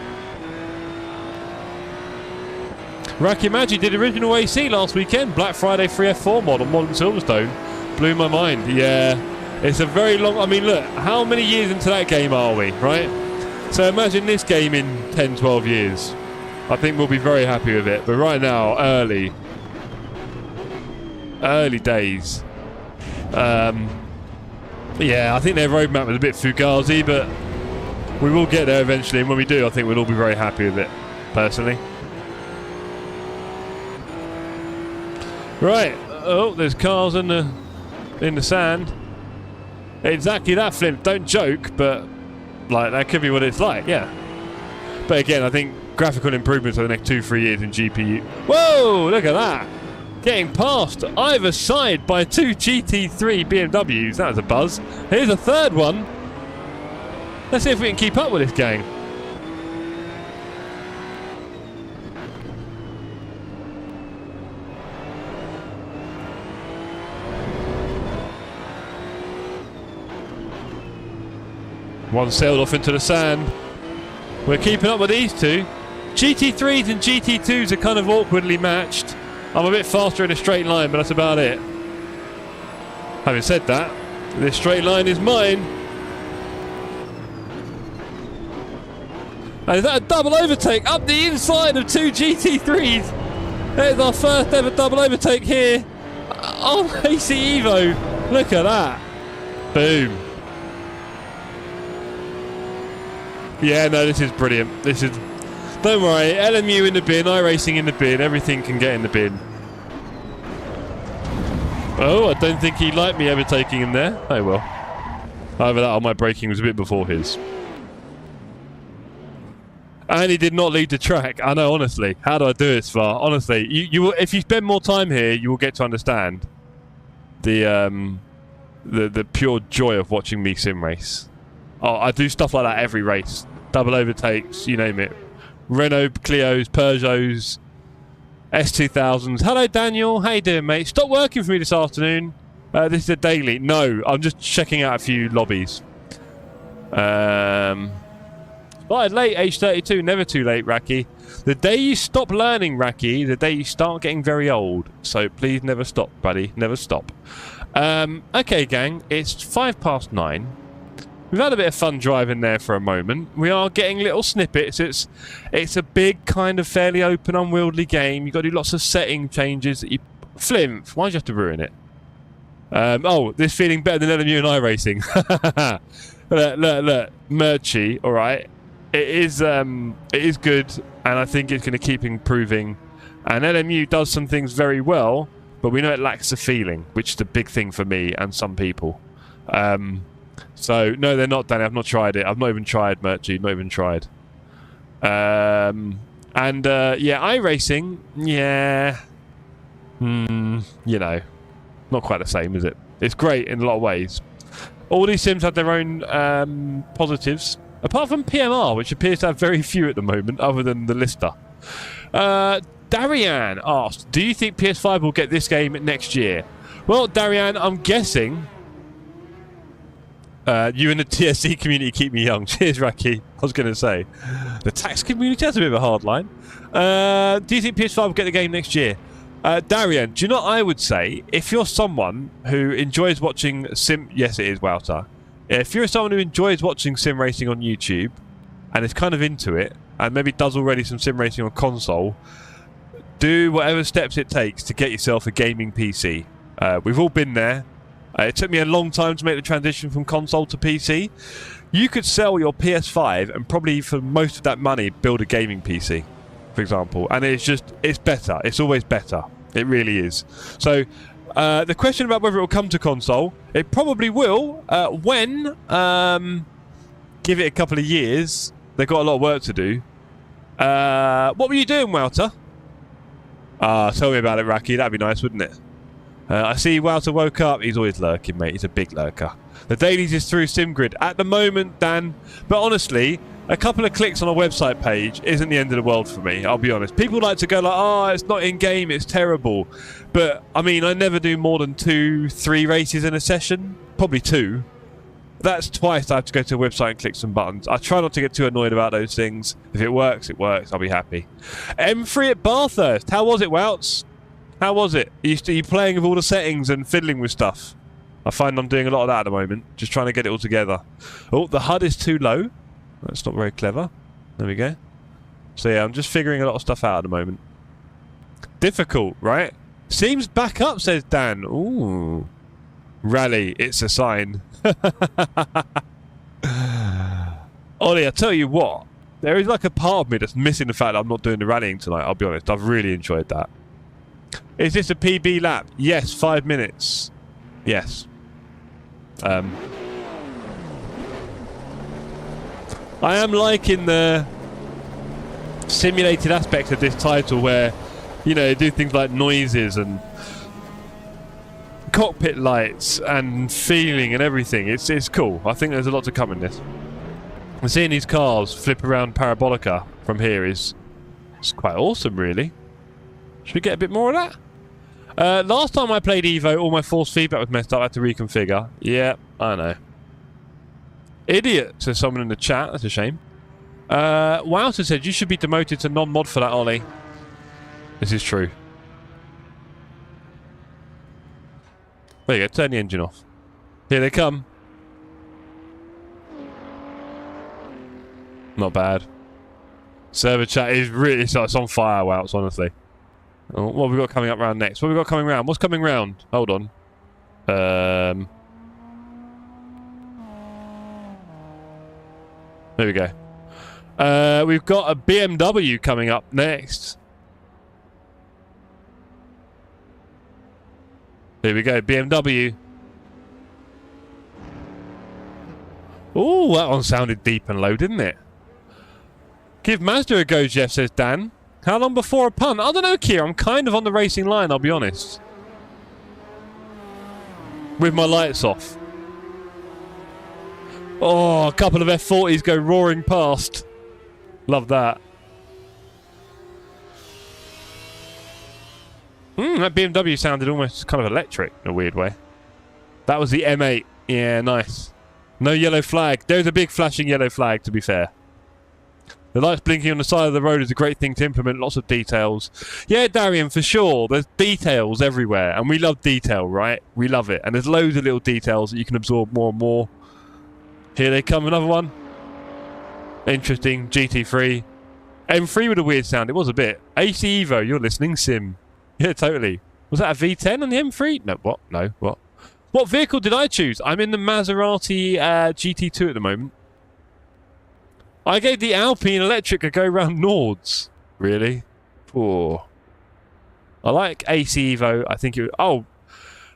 Raki Magi did original AC last weekend. Black Friday 3F4 mod on Modern Silverstone. Blew my mind. Yeah. It's a very long... I mean, look. How many years into that game are we, right? So imagine this game in 10, 12 years. I think we'll be very happy with it. But right now, early days. Yeah, I think their roadmap was a bit fugazi, but we will get there eventually. And when we do, I think we'll all be very happy with it, personally. Right. Oh, there's cars in the sand. Exactly that, Flint. Don't joke, but like that could be what it's like. Yeah. But again, I think graphical improvements over the next 2-3 years in GPU. Whoa! Look at that. Getting past either side by 2 GT3 BMWs. That was a buzz. Here's a third one. Let's see if we can keep up with this gang. One sailed off into the sand. We're keeping up with these two. GT3s and GT2s are kind of awkwardly matched. I'm a bit faster in a straight line, but that's about it. Having said that, this straight line is mine. And is that a double overtake up the inside of 2 GT3s? There's our first ever double overtake here on AC Evo. Look at that. Boom. Yeah, no, this is brilliant. This is... Don't worry, LMU in the bin, iRacing in the bin, everything can get in the bin. Oh, I don't think he liked me overtaking him there. Oh well. However, that on my braking was a bit before his. And he did not lead the track. I know, honestly. How do I do this far? Honestly, you will, if you spend more time here, you will get to understand the pure joy of watching me sim race. Oh, I do stuff like that every race. Double overtakes, you name it. Renault Clios, Peugeots, S2000s. Hello, Daniel. How you doing, mate? Stop working for me this afternoon. This is a daily. No, I'm just checking out a few lobbies. Started late, age 32. Never too late, Raki. The day you stop learning, Raki, the day you start getting very old. So please never stop, buddy. Never stop. Okay, gang. It's 9:05. We've had a bit of fun driving there for a moment. We are getting little snippets. It's a big, kind of fairly open, unwieldy game. You've got to do lots of setting changes. That you... Flimp, why'd you have to ruin it? Oh, this feeling better than LMU and iRacing. Look. Murchie, all right. It is good, and I think it's going to keep improving. And LMU does some things very well, but we know it lacks the feeling, which is a big thing for me and some people. So, no, they're not, Danny. I've not tried it. I've not even tried, Murchie. Not even tried. Yeah, iRacing, yeah. You know, not quite the same, is it? It's great in a lot of ways. All these sims have their own positives, apart from PMR, which appears to have very few at the moment, other than the Lister. Darian asked, do you think PS5 will get this game next year? Well, Darian, I'm guessing... you and the TSC community keep me young. Cheers, Raki. I was going to say. The tax community has a bit of a hard line. Do you think PS5 will get the game next year? Darian, do you know what I would say? If you're someone who enjoys watching sim... Yes, it is, Wouter. If you're someone who enjoys watching sim racing on YouTube and is kind of into it and maybe does already some sim racing on console, do whatever steps it takes to get yourself a gaming PC. We've all been there. It took me a long time to make the transition from console to PC. You could sell your PS5 and probably for most of that money build a gaming PC, for example. And it's better. It's always better. It really is. So the question about whether it will come to console, it probably will when, give it a couple of years, they've got a lot of work to do. What were you doing, Wouter? Tell me about it, Raki. That'd be nice, wouldn't it? I see Wouter woke up. He's always lurking, mate. He's a big lurker. The dailies is through SimGrid. At the moment, Dan. But honestly, a couple of clicks on a website page isn't the end of the world for me. I'll be honest. People like to go like, oh, it's not in-game. It's terrible. But, I mean, I never do more than 2-3 races in a session. Probably 2. That's twice I have to go to a website and click some buttons. I try not to get too annoyed about those things. If it works, it works. I'll be happy. M3 at Bathurst. How was it, Wouts? How was it? Are you playing with all the settings and fiddling with stuff? I find I'm doing a lot of that at the moment. Just trying to get it all together. Oh, the HUD is too low. That's not very clever. There we go. So yeah, I'm just figuring a lot of stuff out at the moment. Difficult, right? Seems back up, says Dan. Ooh. Rally, it's a sign. Ollie, I tell you what. There is like a part of me that's missing the fact that I'm not doing the rallying tonight. I'll be honest. I've really enjoyed that. Is this a PB lap? Yes, 5 minutes. Yes. I am liking the simulated aspects of this title where, you know, do things like noises and cockpit lights and feeling and everything. It's cool. I think there's a lot to come in this. And seeing these cars flip around Parabolica from here is quite awesome, really. Should we get a bit more of that? Last time I played Evo, all my force feedback was messed up. I had to reconfigure. Yeah, I know. Idiot, says someone in the chat. That's a shame. Wouter said you should be demoted to non-mod for that, Ollie. This is true. There you go. Turn the engine off. Here they come. Not bad. Server chat is really... It's on fire, Wouts, honestly. Oh, what have we got coming up round next? What have we got coming round? What's coming round? Hold on. There we go. We've got a BMW coming up next. There we go, BMW. Oh, that one sounded deep and low, didn't it? Give Mazda a go, Jeff, says Dan. How long before a punt? I don't know, Kier. I'm kind of on the racing line, I'll be honest. With my lights off. Oh, a couple of F40s go roaring past. Love that. That BMW sounded almost kind of electric in a weird way. That was the M8. Yeah, nice. No yellow flag. There's a big flashing yellow flag, to be fair. The lights blinking on the side of the road is a great thing to implement. Lots of details. Yeah, Darian, for sure. There's details everywhere. And we love detail, right? We love it. And there's loads of little details that you can absorb more and more. Here they come. Another one. Interesting. GT3. M3 with a weird sound. It was a bit. AC Evo, you're listening. Sim. Yeah, totally. Was that a V10 on the M3? No, what? No, what? What vehicle did I choose? I'm in the Maserati GT2 at the moment. I gave the Alpine Electric a go round Nords. Really? Poor. I like AC Evo. I think it... Oh,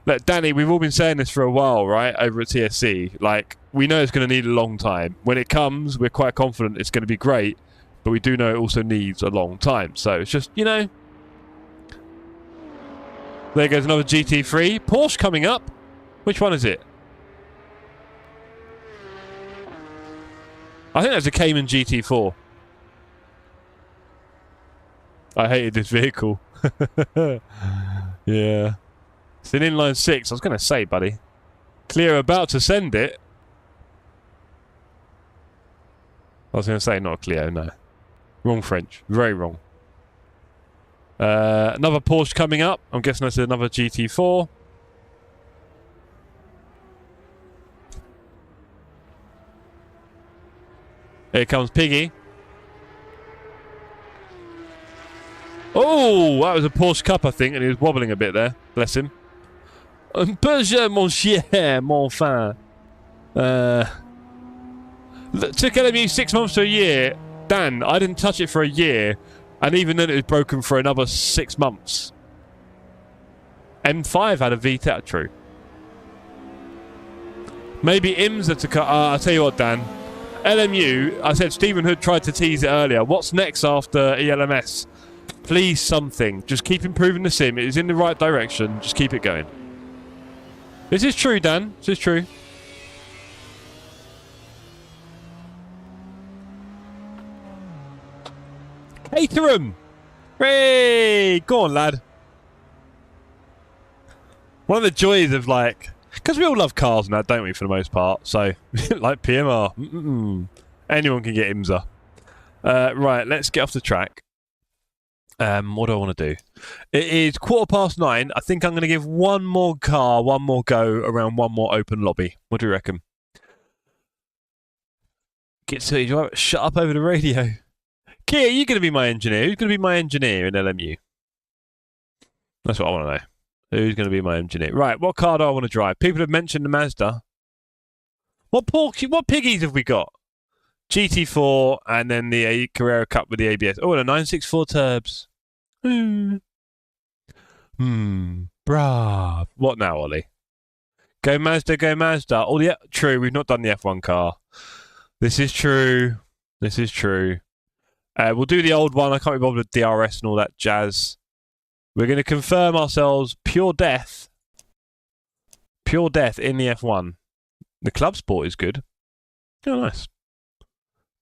look, Danny, we've all been saying this for a while, right, over at TSC. Like, we know it's going to need a long time. When it comes, we're quite confident it's going to be great, but we do know it also needs a long time. So it's just, you know... There goes another GT3. Porsche coming up. Which one is it? I think that's a Cayman GT4. I hated this vehicle. Yeah. It's an inline 6. I was going to say, buddy. Clear about to send it. I was going to say not a Clio, no. Wrong French. Very wrong. Another Porsche coming up. I'm guessing that's another GT4. Here comes Piggy. Oh, that was a Porsche Cup, I think, and he was wobbling a bit there. Bless him. Un peu je, mon chien, mon fin. Took LMU 6 months to a year. Dan, I didn't touch it for a year, and even then it was broken for another 6 months. M5 had a VTEC, true. Maybe IMSA to cut. I'll tell you what, Dan. LMU, I said Stephen Hood tried to tease it earlier. What's next after ELMS? Please something. Just keep improving the sim. It is in the right direction. Just keep it going. This is true, Dan. This is true. Caterham! Hey! Go on, lad. One of the joys of, like... Because we all love cars and that, don't we, for the most part? So, like PMR. Anyone can get IMSA. Right, let's get off the track. What do I want to do? It is 9:15. I think I'm going to give one more car, one more go around one more open lobby. What do you reckon? Get to you. Shut up over the radio. Kia, you're going to be my engineer. Who's going to be my engineer in LMU? That's what I want to know. Who's going to be my engineer? Right, what car do I want to drive? People have mentioned the Mazda. What piggies have we got? GT4 and then the Carrera Cup with the ABS. Oh, and a 964 turbs. Bruh. What now, Ollie? Go Mazda, go Mazda. Oh, yeah, true. We've not done the F1 car. This is true. This is true. We'll do the old one. I can't be bothered with DRS and all that jazz. We're going to confirm ourselves pure death. Pure death in the F1. The club sport is good. Oh, nice.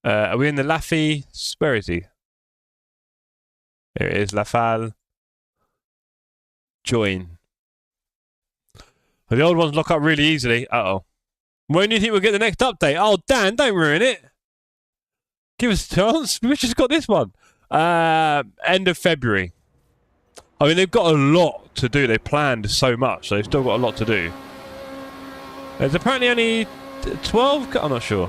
Are we in the Laffy? Where is he? Here it is, Lafal. Join. The old ones lock up really easily. Uh-oh. When do you think we'll get the next update? Oh, Dan, don't ruin it. Give us a chance. We've just got this one. End of February. I mean, they've got a lot to do. They planned so much. So they've still got a lot to do. There's apparently only 12... I'm not sure.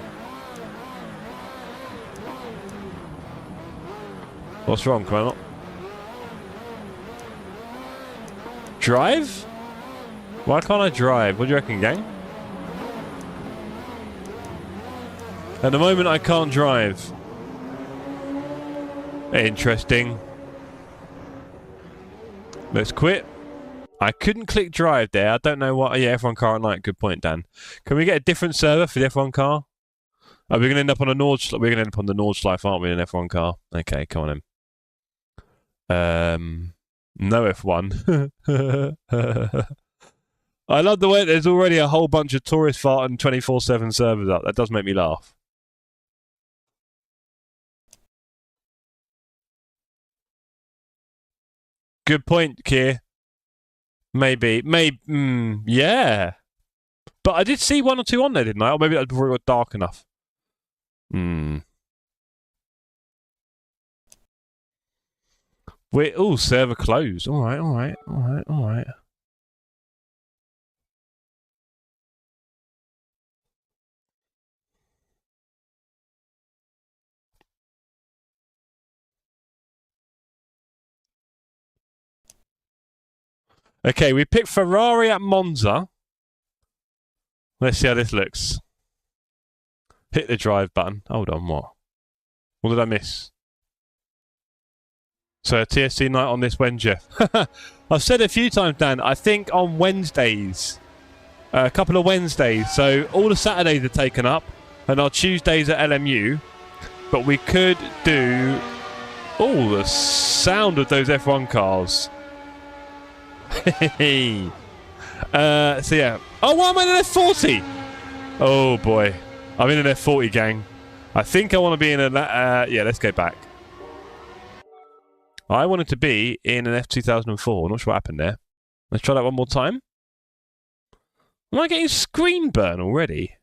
What's wrong? Can I not... Drive? Why can't I drive? What do you reckon, gang? At the moment, I can't drive. Interesting. Let's quit. I couldn't click drive there. I don't know what... Yeah, F1 car at night. Good point, Dan. Can we get a different server for the F1 car? Are we going to end up on a Nordschleife? We're going to end up on the Nordschleife, aren't we, in an F1 car? Okay, come on in. No F1. I love the way there's already a whole bunch of tourist fart and 24/7 servers up. That does make me laugh. Good point, Kier. Maybe. Yeah. But I did see one or two on there, didn't I? Or maybe that was before it got dark enough. Oh, server closed. Alright. Okay, we picked Ferrari at Monza. Let's see how this looks. Hit the drive button. Hold on, what? What did I miss? So TSC night on this Wednesday. I've said a few times, Dan, I think on Wednesdays, a couple of Wednesdays, so all the Saturdays are taken up, and our Tuesdays at LMU, but we could do... Oh, the sound of those F1 cars. So yeah. Oh, why am I in an F40? Oh boy. I'm in an F40, gang. I think I want to be in a... yeah, let's go back. I wanted to be in an F2004. I'm not sure what happened there. Let's try that one more time. Am I getting screen burn already?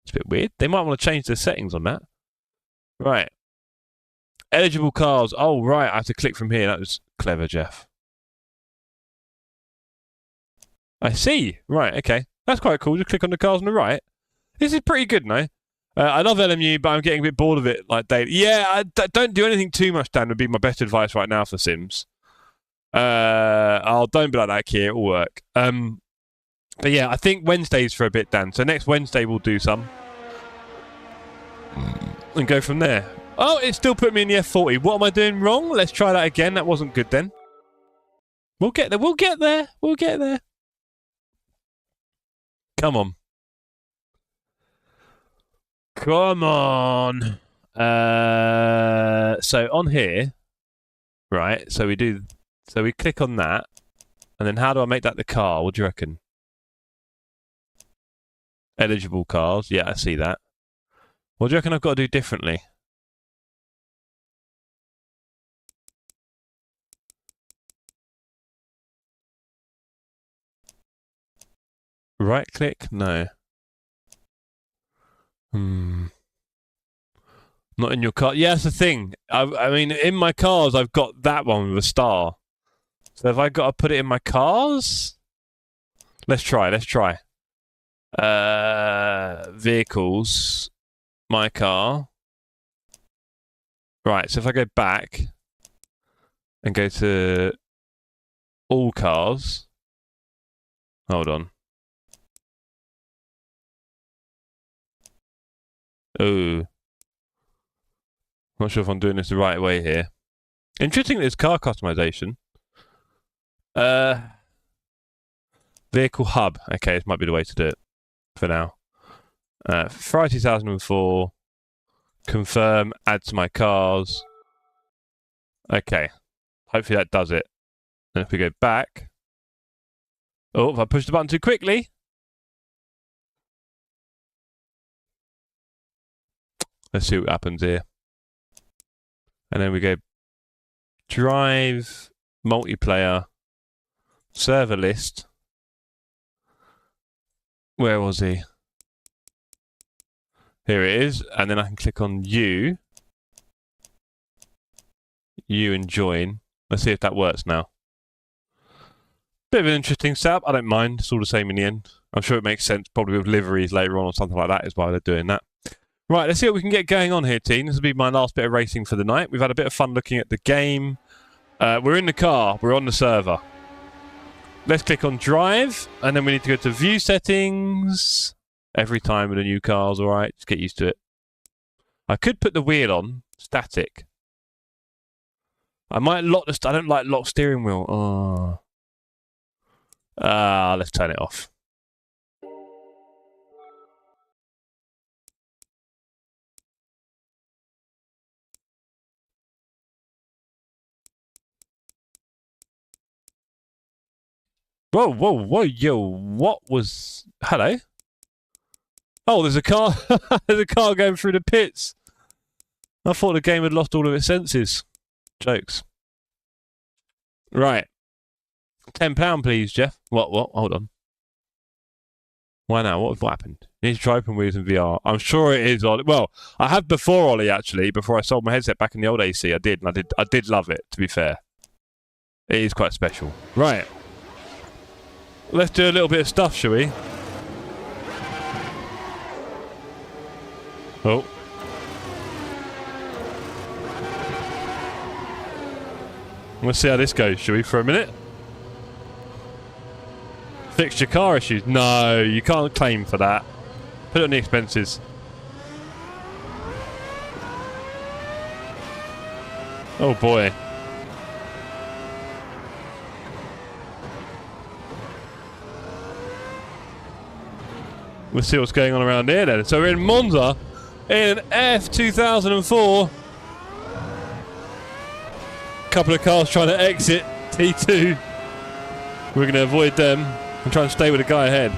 It's a bit weird. They might want to change the settings on that. Right. Eligible cars. Oh, right. I have to click from here. That was clever, Jeff. I see. Right, okay. That's quite cool. Just click on the cars on the right. This is pretty good, no? I love LMU, but I'm getting a bit bored of it like daily. Yeah, don't do anything too much, Dan, would be my best advice right now for Sims. Don't be like that, Kia. It'll work. But yeah, I think Wednesdays for a bit, Dan. So next Wednesday we'll do some. And go from there. Oh, it still put me in the F40. What am I doing wrong? Let's try that again. That wasn't good then. We'll get there. We'll get there. We'll get there. Come on. Come on. So on here, right? So we click on that, and then how do I make that the car? What do you reckon? Eligible cars. Yeah, I see that. What do you reckon I've got to do differently? Right click? No. Not in your car. Yeah, that's the thing. I mean, in my cars, I've got that one with a star. So have I got to put it in my cars? Let's try. Let's try. Vehicles. My car. Right, so if I go back and go to all cars. Hold on. Oh. Not sure if I'm doing this the right way here. Interesting, there's car customization. Vehicle hub. Okay, this might be the way to do it for now. Ferrari 2004. Confirm. Add to my cars. Okay. Hopefully that does it. And if we go back. Oh, if I push the button too quickly. Let's see what happens here. And then we go drive, multiplayer, server list. Where was he? Here it is. And then I can click on you. You and join. Let's see if that works now. Bit of an interesting setup. I don't mind. It's all the same in the end. I'm sure it makes sense probably with liveries later on or something like that is why they're doing that. Right, let's see what we can get going on here, team. This will be my last bit of racing for the night. We've had a bit of fun looking at the game. We're in the car. We're on the server. Let's click on drive, and then we need to go to view settings. Every time with a new car is all right. Just get used to it. I could put the wheel on static. I might lock the... I don't like lock steering wheel. Oh. Let's turn it off. Whoa, whoa, whoa, yo, what was... Hello? Oh, there's a car. There's a car going through the pits. I thought the game had lost all of its senses. Jokes. Right. £10, please, Jeff. What? Hold on. Why now? What happened? Need to try open wheels in VR. I'm sure it is Ollie. Well, I have before Ollie, actually. Before I sold my headset back in the old AC, I did. And I did love it, to be fair. It is quite special. Right. Let's do a little bit of stuff, shall we? Oh. Let's see how this goes, shall we, for a minute? Fix your car issues. No, you can't claim for that. Put it on the expenses. Oh boy. We'll see what's going on around here then. So we're in Monza in an F2004. Couple of cars trying to exit T2. We're going to avoid them and try and stay with the guy ahead.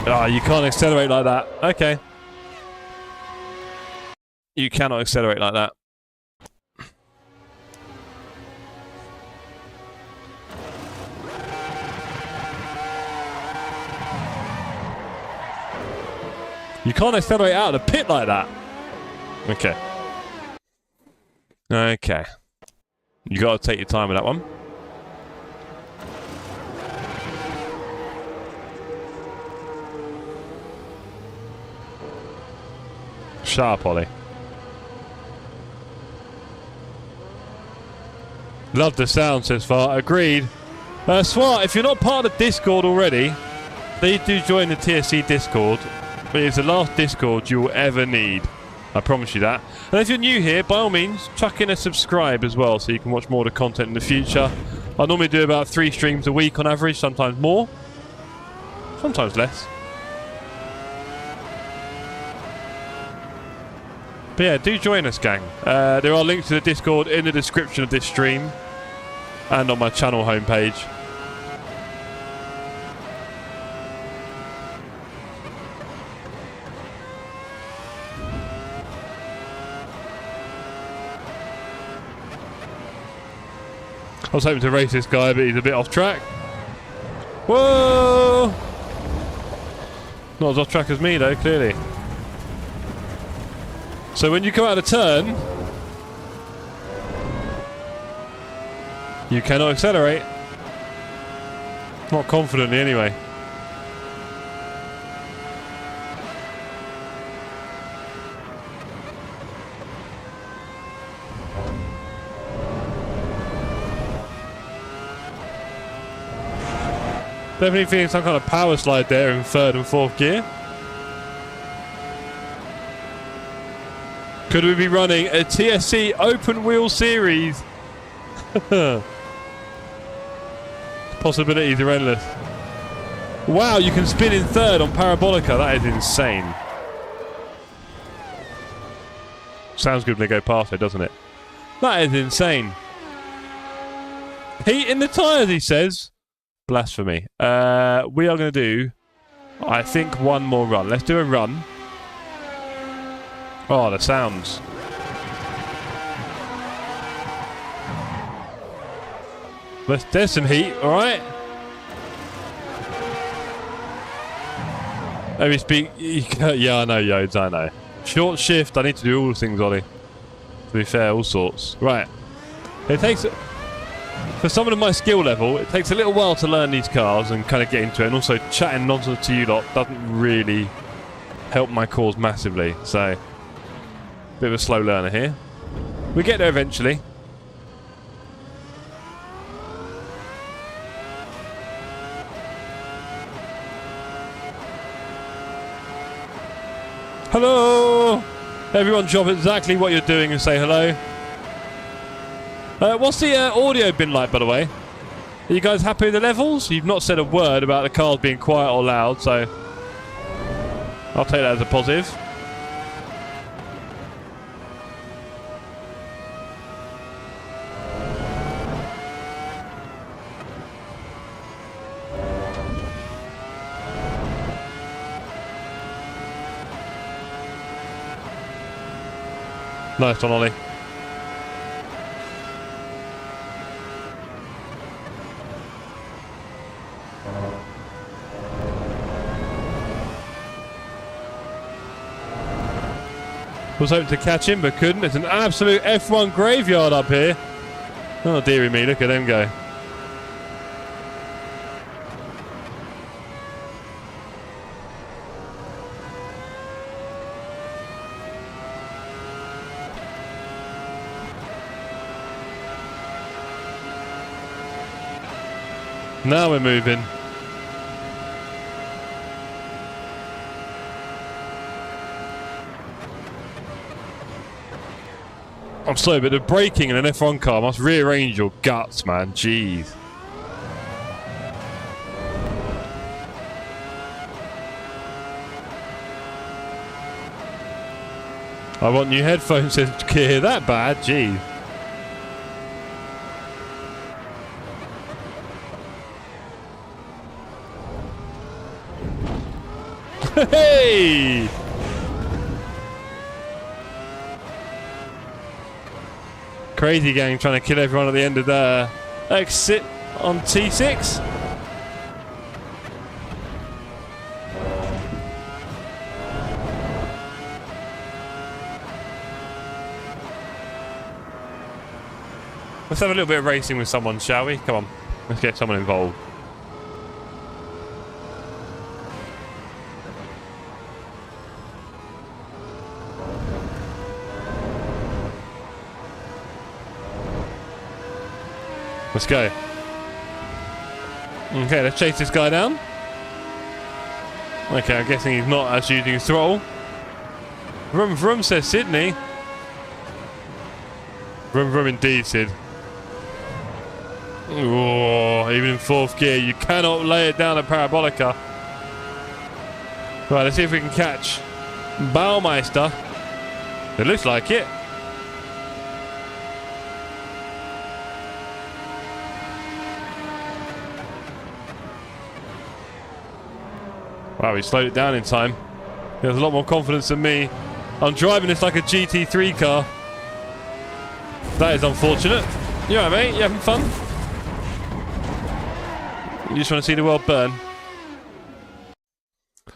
Oh, you can't accelerate like that. Okay. You cannot accelerate like that. You can't accelerate out of the pit like that. Okay. Okay. You got to take your time with that one. Sharp, Ollie. Love the sound, says Far. Agreed. Swart, if you're not part of the Discord already, please do join the TSC Discord. It's the last Discord you will ever need. I promise you that. And if you're new here, by all means, chuck in a subscribe as well so you can watch more of the content in the future. I normally do about 3 streams a week on average, sometimes more, sometimes less. But yeah, do join us, gang. There are links to the Discord in the description of this stream and on my channel homepage. I was hoping to race this guy, but he's a bit off track. Whoa! Not as off track as me, though, clearly. So when you come out of turn, you cannot accelerate. Not confidently, anyway. Definitely feeling some kind of power slide there in 3rd and 4th gear. Could we be running a TSC open wheel series? Possibilities are endless. Wow, you can spin in 3rd on Parabolica. That is insane. Sounds good when they go past it, doesn't it? That is insane. Heat in the tyres, he says. Blasphemy. We are going to do, I think, one more run. Let's do a run. Oh, the sounds. There's some heat, alright? Let me speak. Yeah, I know, Yodes, I know. Short shift, I need to do all the things, Ollie. To be fair, all sorts. Right. It takes... For someone of my skill level, it takes a little while to learn these cars and kind of get into it. And also, chatting nonsense to you lot doesn't really help my cause massively. So, bit of a slow learner here. We get there eventually. Hello! Everyone drop exactly what you're doing and say hello. What's the audio been like, by the way? Are you guys happy with the levels? You've not said a word about the cars being quiet or loud, so I'll take that as a positive. Nice one, Ollie. Was hoping to catch him, but couldn't. It's an absolute F1 graveyard up here. Oh, dearie me, look at them go. Now we're moving. I'm sorry, but the braking in an F1 car must rearrange your guts, man. Jeez. I want new headphones to hear that bad. Jeez. Hey! Crazy gang trying to kill everyone at the end of the exit on T6. Let's have a little bit of racing with someone, shall we? Come on, let's get someone involved. Let's go. Okay, let's chase this guy down. Okay, I'm guessing he's not actually using his throttle. Vroom vroom, says Sydney. Vroom vroom indeed, Sid. Oh, even in 4th gear, you cannot lay it down a parabolica. Right, let's see if we can catch Baumeister. It looks like it. Wow, he slowed it down in time. He has a lot more confidence than me. I'm driving this like a GT3 car. That is unfortunate. You alright, mate? You having fun? You just want to see the world burn? I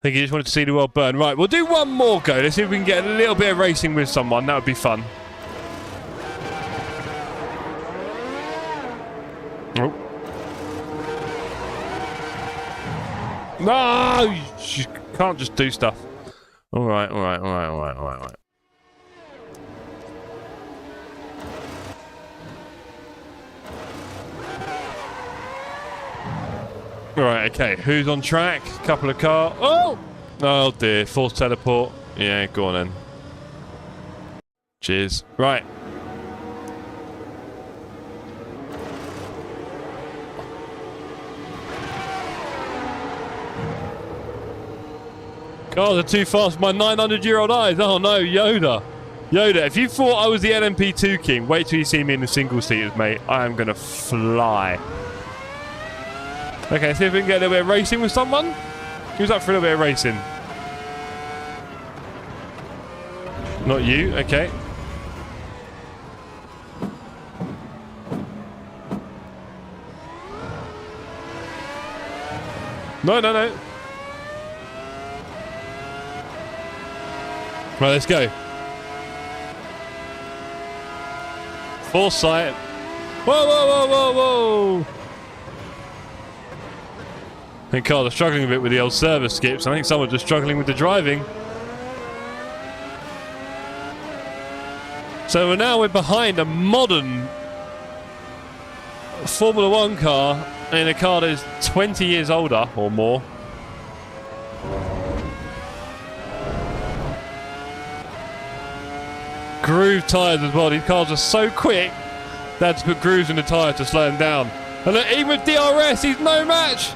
think you just wanted to see the world burn. Right, we'll do one more go. Let's see if we can get a little bit of racing with someone. That would be fun. Oh. No! You can't just do stuff. Alright, alright, alright, alright, alright, alright. Right, okay. Who's on track? Couple of cars. Oh! Oh dear. Forced teleport. Yeah, go on then. Cheers. Right. Cars are too fast for my 900-year-old eyes. Oh no, Yoda. Yoda, if you thought I was the LMP2 king, wait till you see me in the single seaters, mate. I am going to fly. Okay, see if we can get a little bit of racing with someone. Who's up for a little bit of racing? Not you, okay. No, no, no. Right, let's go. Foresight. Whoa, whoa, whoa, whoa, whoa. I think cars are struggling a bit with the old service skips. I think someone's just struggling with the driving. So we're behind a modern Formula 1 car in a car that is 20 years older or more. Groove tyres as well. These cars are so quick, they had to put grooves in the tyre to slow them down. And look, even with DRS, he's no match.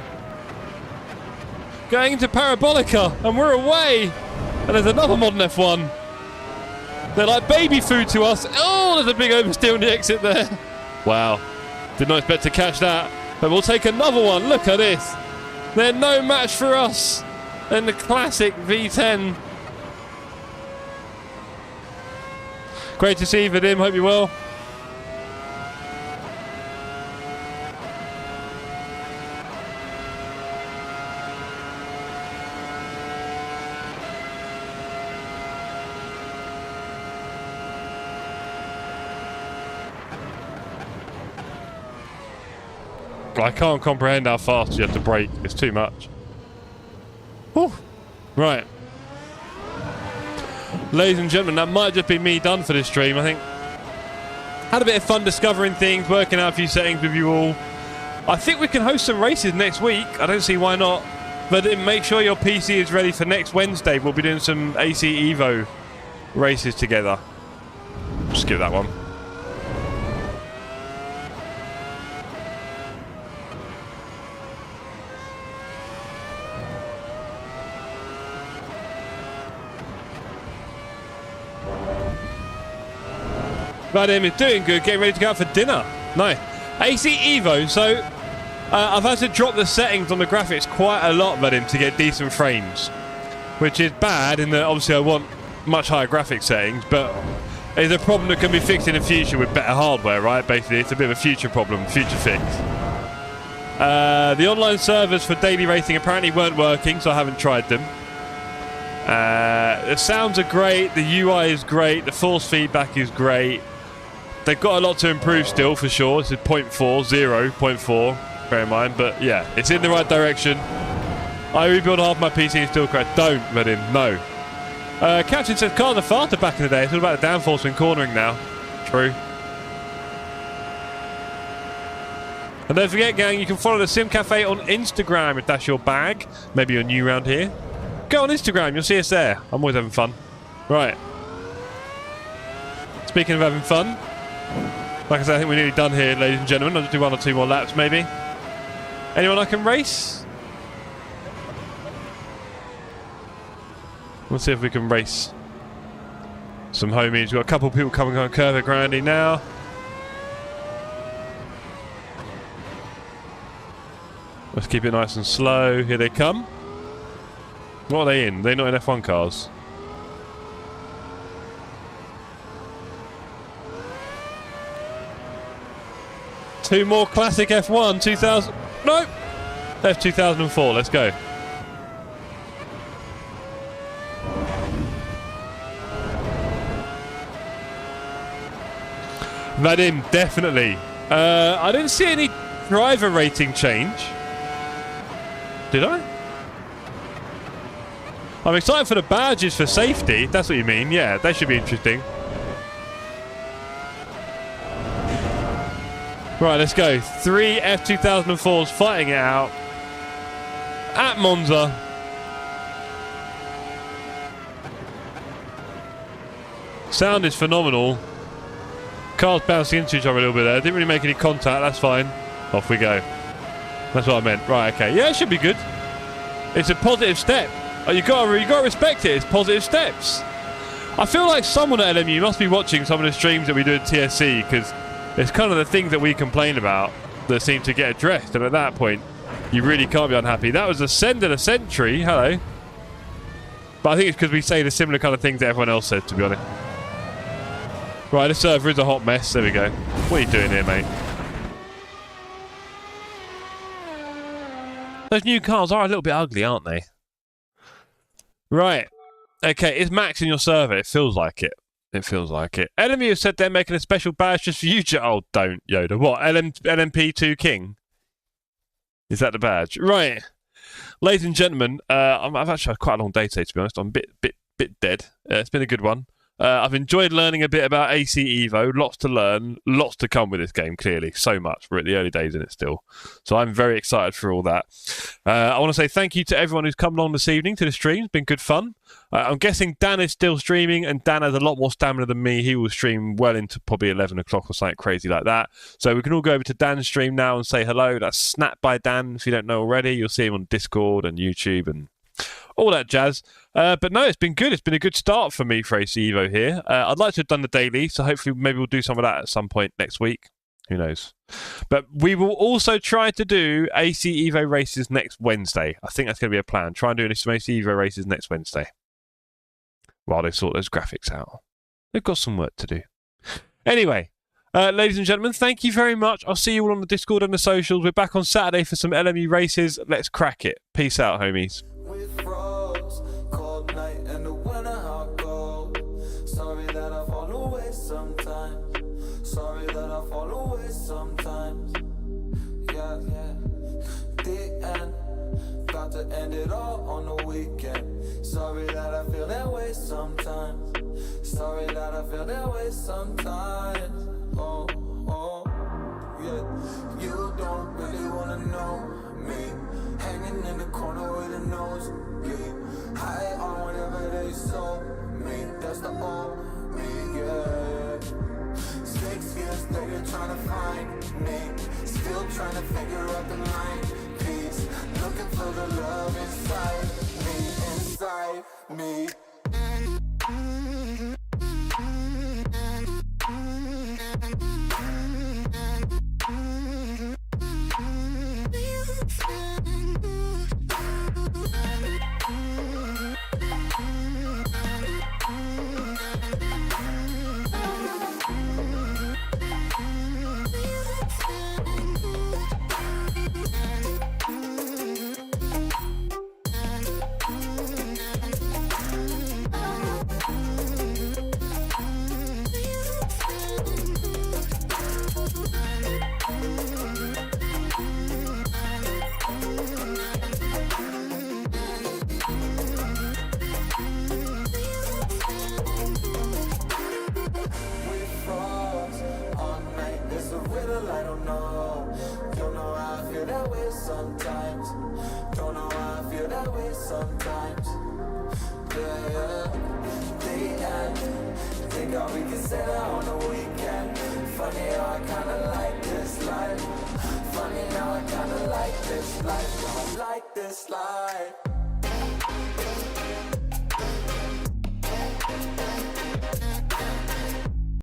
Going into Parabolica, and we're away. And there's another modern F1. They're like baby food to us. Oh, there's a big oversteer on the exit there. Wow. Did not expect to catch that. But we'll take another one. Look at this. They're no match for us in the classic V10. Great to see you, Vadim. Hope you're well. I can't comprehend how fast you have to brake. It's too much. Whew. Right. Ladies and gentlemen, that might just be me done for this stream. I think had a bit of fun discovering things, working out a few settings with you all. I think we can host some races next week. I don't see why not. But then make sure your PC is ready for next Wednesday. We'll be doing some AC Evo races together. Skip that one. Vadim is doing good, getting ready to go out for dinner. Nice. AC Evo, so I've had to drop the settings on the graphics quite a lot, Vadim, to get decent frames. Which is bad in that obviously I want much higher graphics settings, but it's a problem that can be fixed in the future with better hardware, right? Basically, it's a bit of a future problem, future fix. The online servers for daily racing apparently weren't working, so I haven't tried them. The sounds are great, the UI is great, the force feedback is great. They've got a lot to improve still, for sure. This is 0.4, 0.4, bear in mind. But yeah, it's in the right direction. I rebuild half my PC and still crash. Don't, Vadim, no. Captain says cars are faster back in the day. It's all about the downforce when cornering now. True. And don't forget, gang, you can follow the Sim Cafe on Instagram if that's your bag. Maybe you're new around here. Go on Instagram, you'll see us there. I'm always having fun. Right. Speaking of having fun, like I said, I think we're nearly done here, ladies and gentlemen. I'll just do 1 or 2 more laps, maybe. Anyone I can race? Let's see if we can race some homies. We've got a couple of people coming on Curve Grande now. Let's keep it nice and slow. Here they come. What are they in? They're not in F1 cars. Two more classic F1 2000. Nope. That's 2004. Let's go. Vadim, definitely. I didn't see any driver rating change. Did I? I'm excited for the badges for safety. If that's what you mean. Yeah, that should be interesting. Right, let's go. 3 F2004s fighting it out at Monza. Sound is phenomenal. Cars bouncing into each other a little bit there. Didn't really make any contact. That's fine. Off we go. That's what I meant. Right, okay. Yeah, it should be good. It's a positive step. Oh, you got to respect it. It's positive steps. I feel like someone at LMU must be watching some of the streams that we do at TSC, because it's kind of the things that we complain about that seem to get addressed, and at that point you really can't be unhappy. That was Ascend of the Century. Hello. But I think it's because we say the similar kind of things that everyone else says, to be honest. Right, this server is a hot mess. There we go. What are you doing here, mate? Those new cars are a little bit ugly, aren't they? Right. Okay, is Max in your server? It feels like it. It feels like it. LMU has said they're making a special badge just for you. Oh, don't, Yoda. What? LMP2 King? Is that the badge? Right. Ladies and gentlemen, I've actually had quite a long day today, to be honest. I'm a bit dead. It's been a good one. I've enjoyed learning a bit about AC Evo. Lots to learn. Lots to come with this game, clearly. So much. We're at the early days in it still. So I'm very excited for all that. I want to say thank you to everyone who's come along this evening to the stream. It's been good fun. I'm guessing Dan is still streaming, and Dan has a lot more stamina than me. He will stream well into probably 11 o'clock or something crazy like that. So we can all go over to Dan's stream now and say hello. That's Snap by Dan. If you don't know already, you'll see him on Discord and YouTube and all that jazz. But no, it's been good. It's been a good start for me for AC Evo here. I'd like to have done the daily, so hopefully maybe we'll do some of that at some point next week. Who knows? But we will also try to do AC Evo races next Wednesday. I think that's going to be a plan. Try and do some AC Evo races next Wednesday while they sort those graphics out. They've got some work to do. Anyway, ladies and gentlemen, thank you very much. I'll see you all on the Discord and the socials. We're back on Saturday for some LMU races. Let's crack it. Peace out, homies. Sorry that I fall away sometimes. Yeah. The end. Got to end it all on the weekend. Sorry that I feel that way sometimes. Sorry that I feel that way sometimes. Oh, yeah. You don't really want mostly high on whatever they sold me. That's the old me, yeah. 6 years later trying to find me, still trying to figure out the line piece, looking for the love inside me. Sometimes, don't know how I feel that way sometimes. Yeah, the end. Think how we can say that on the weekend. Funny how I kinda like this life. Funny now I kinda like this life. I like this life.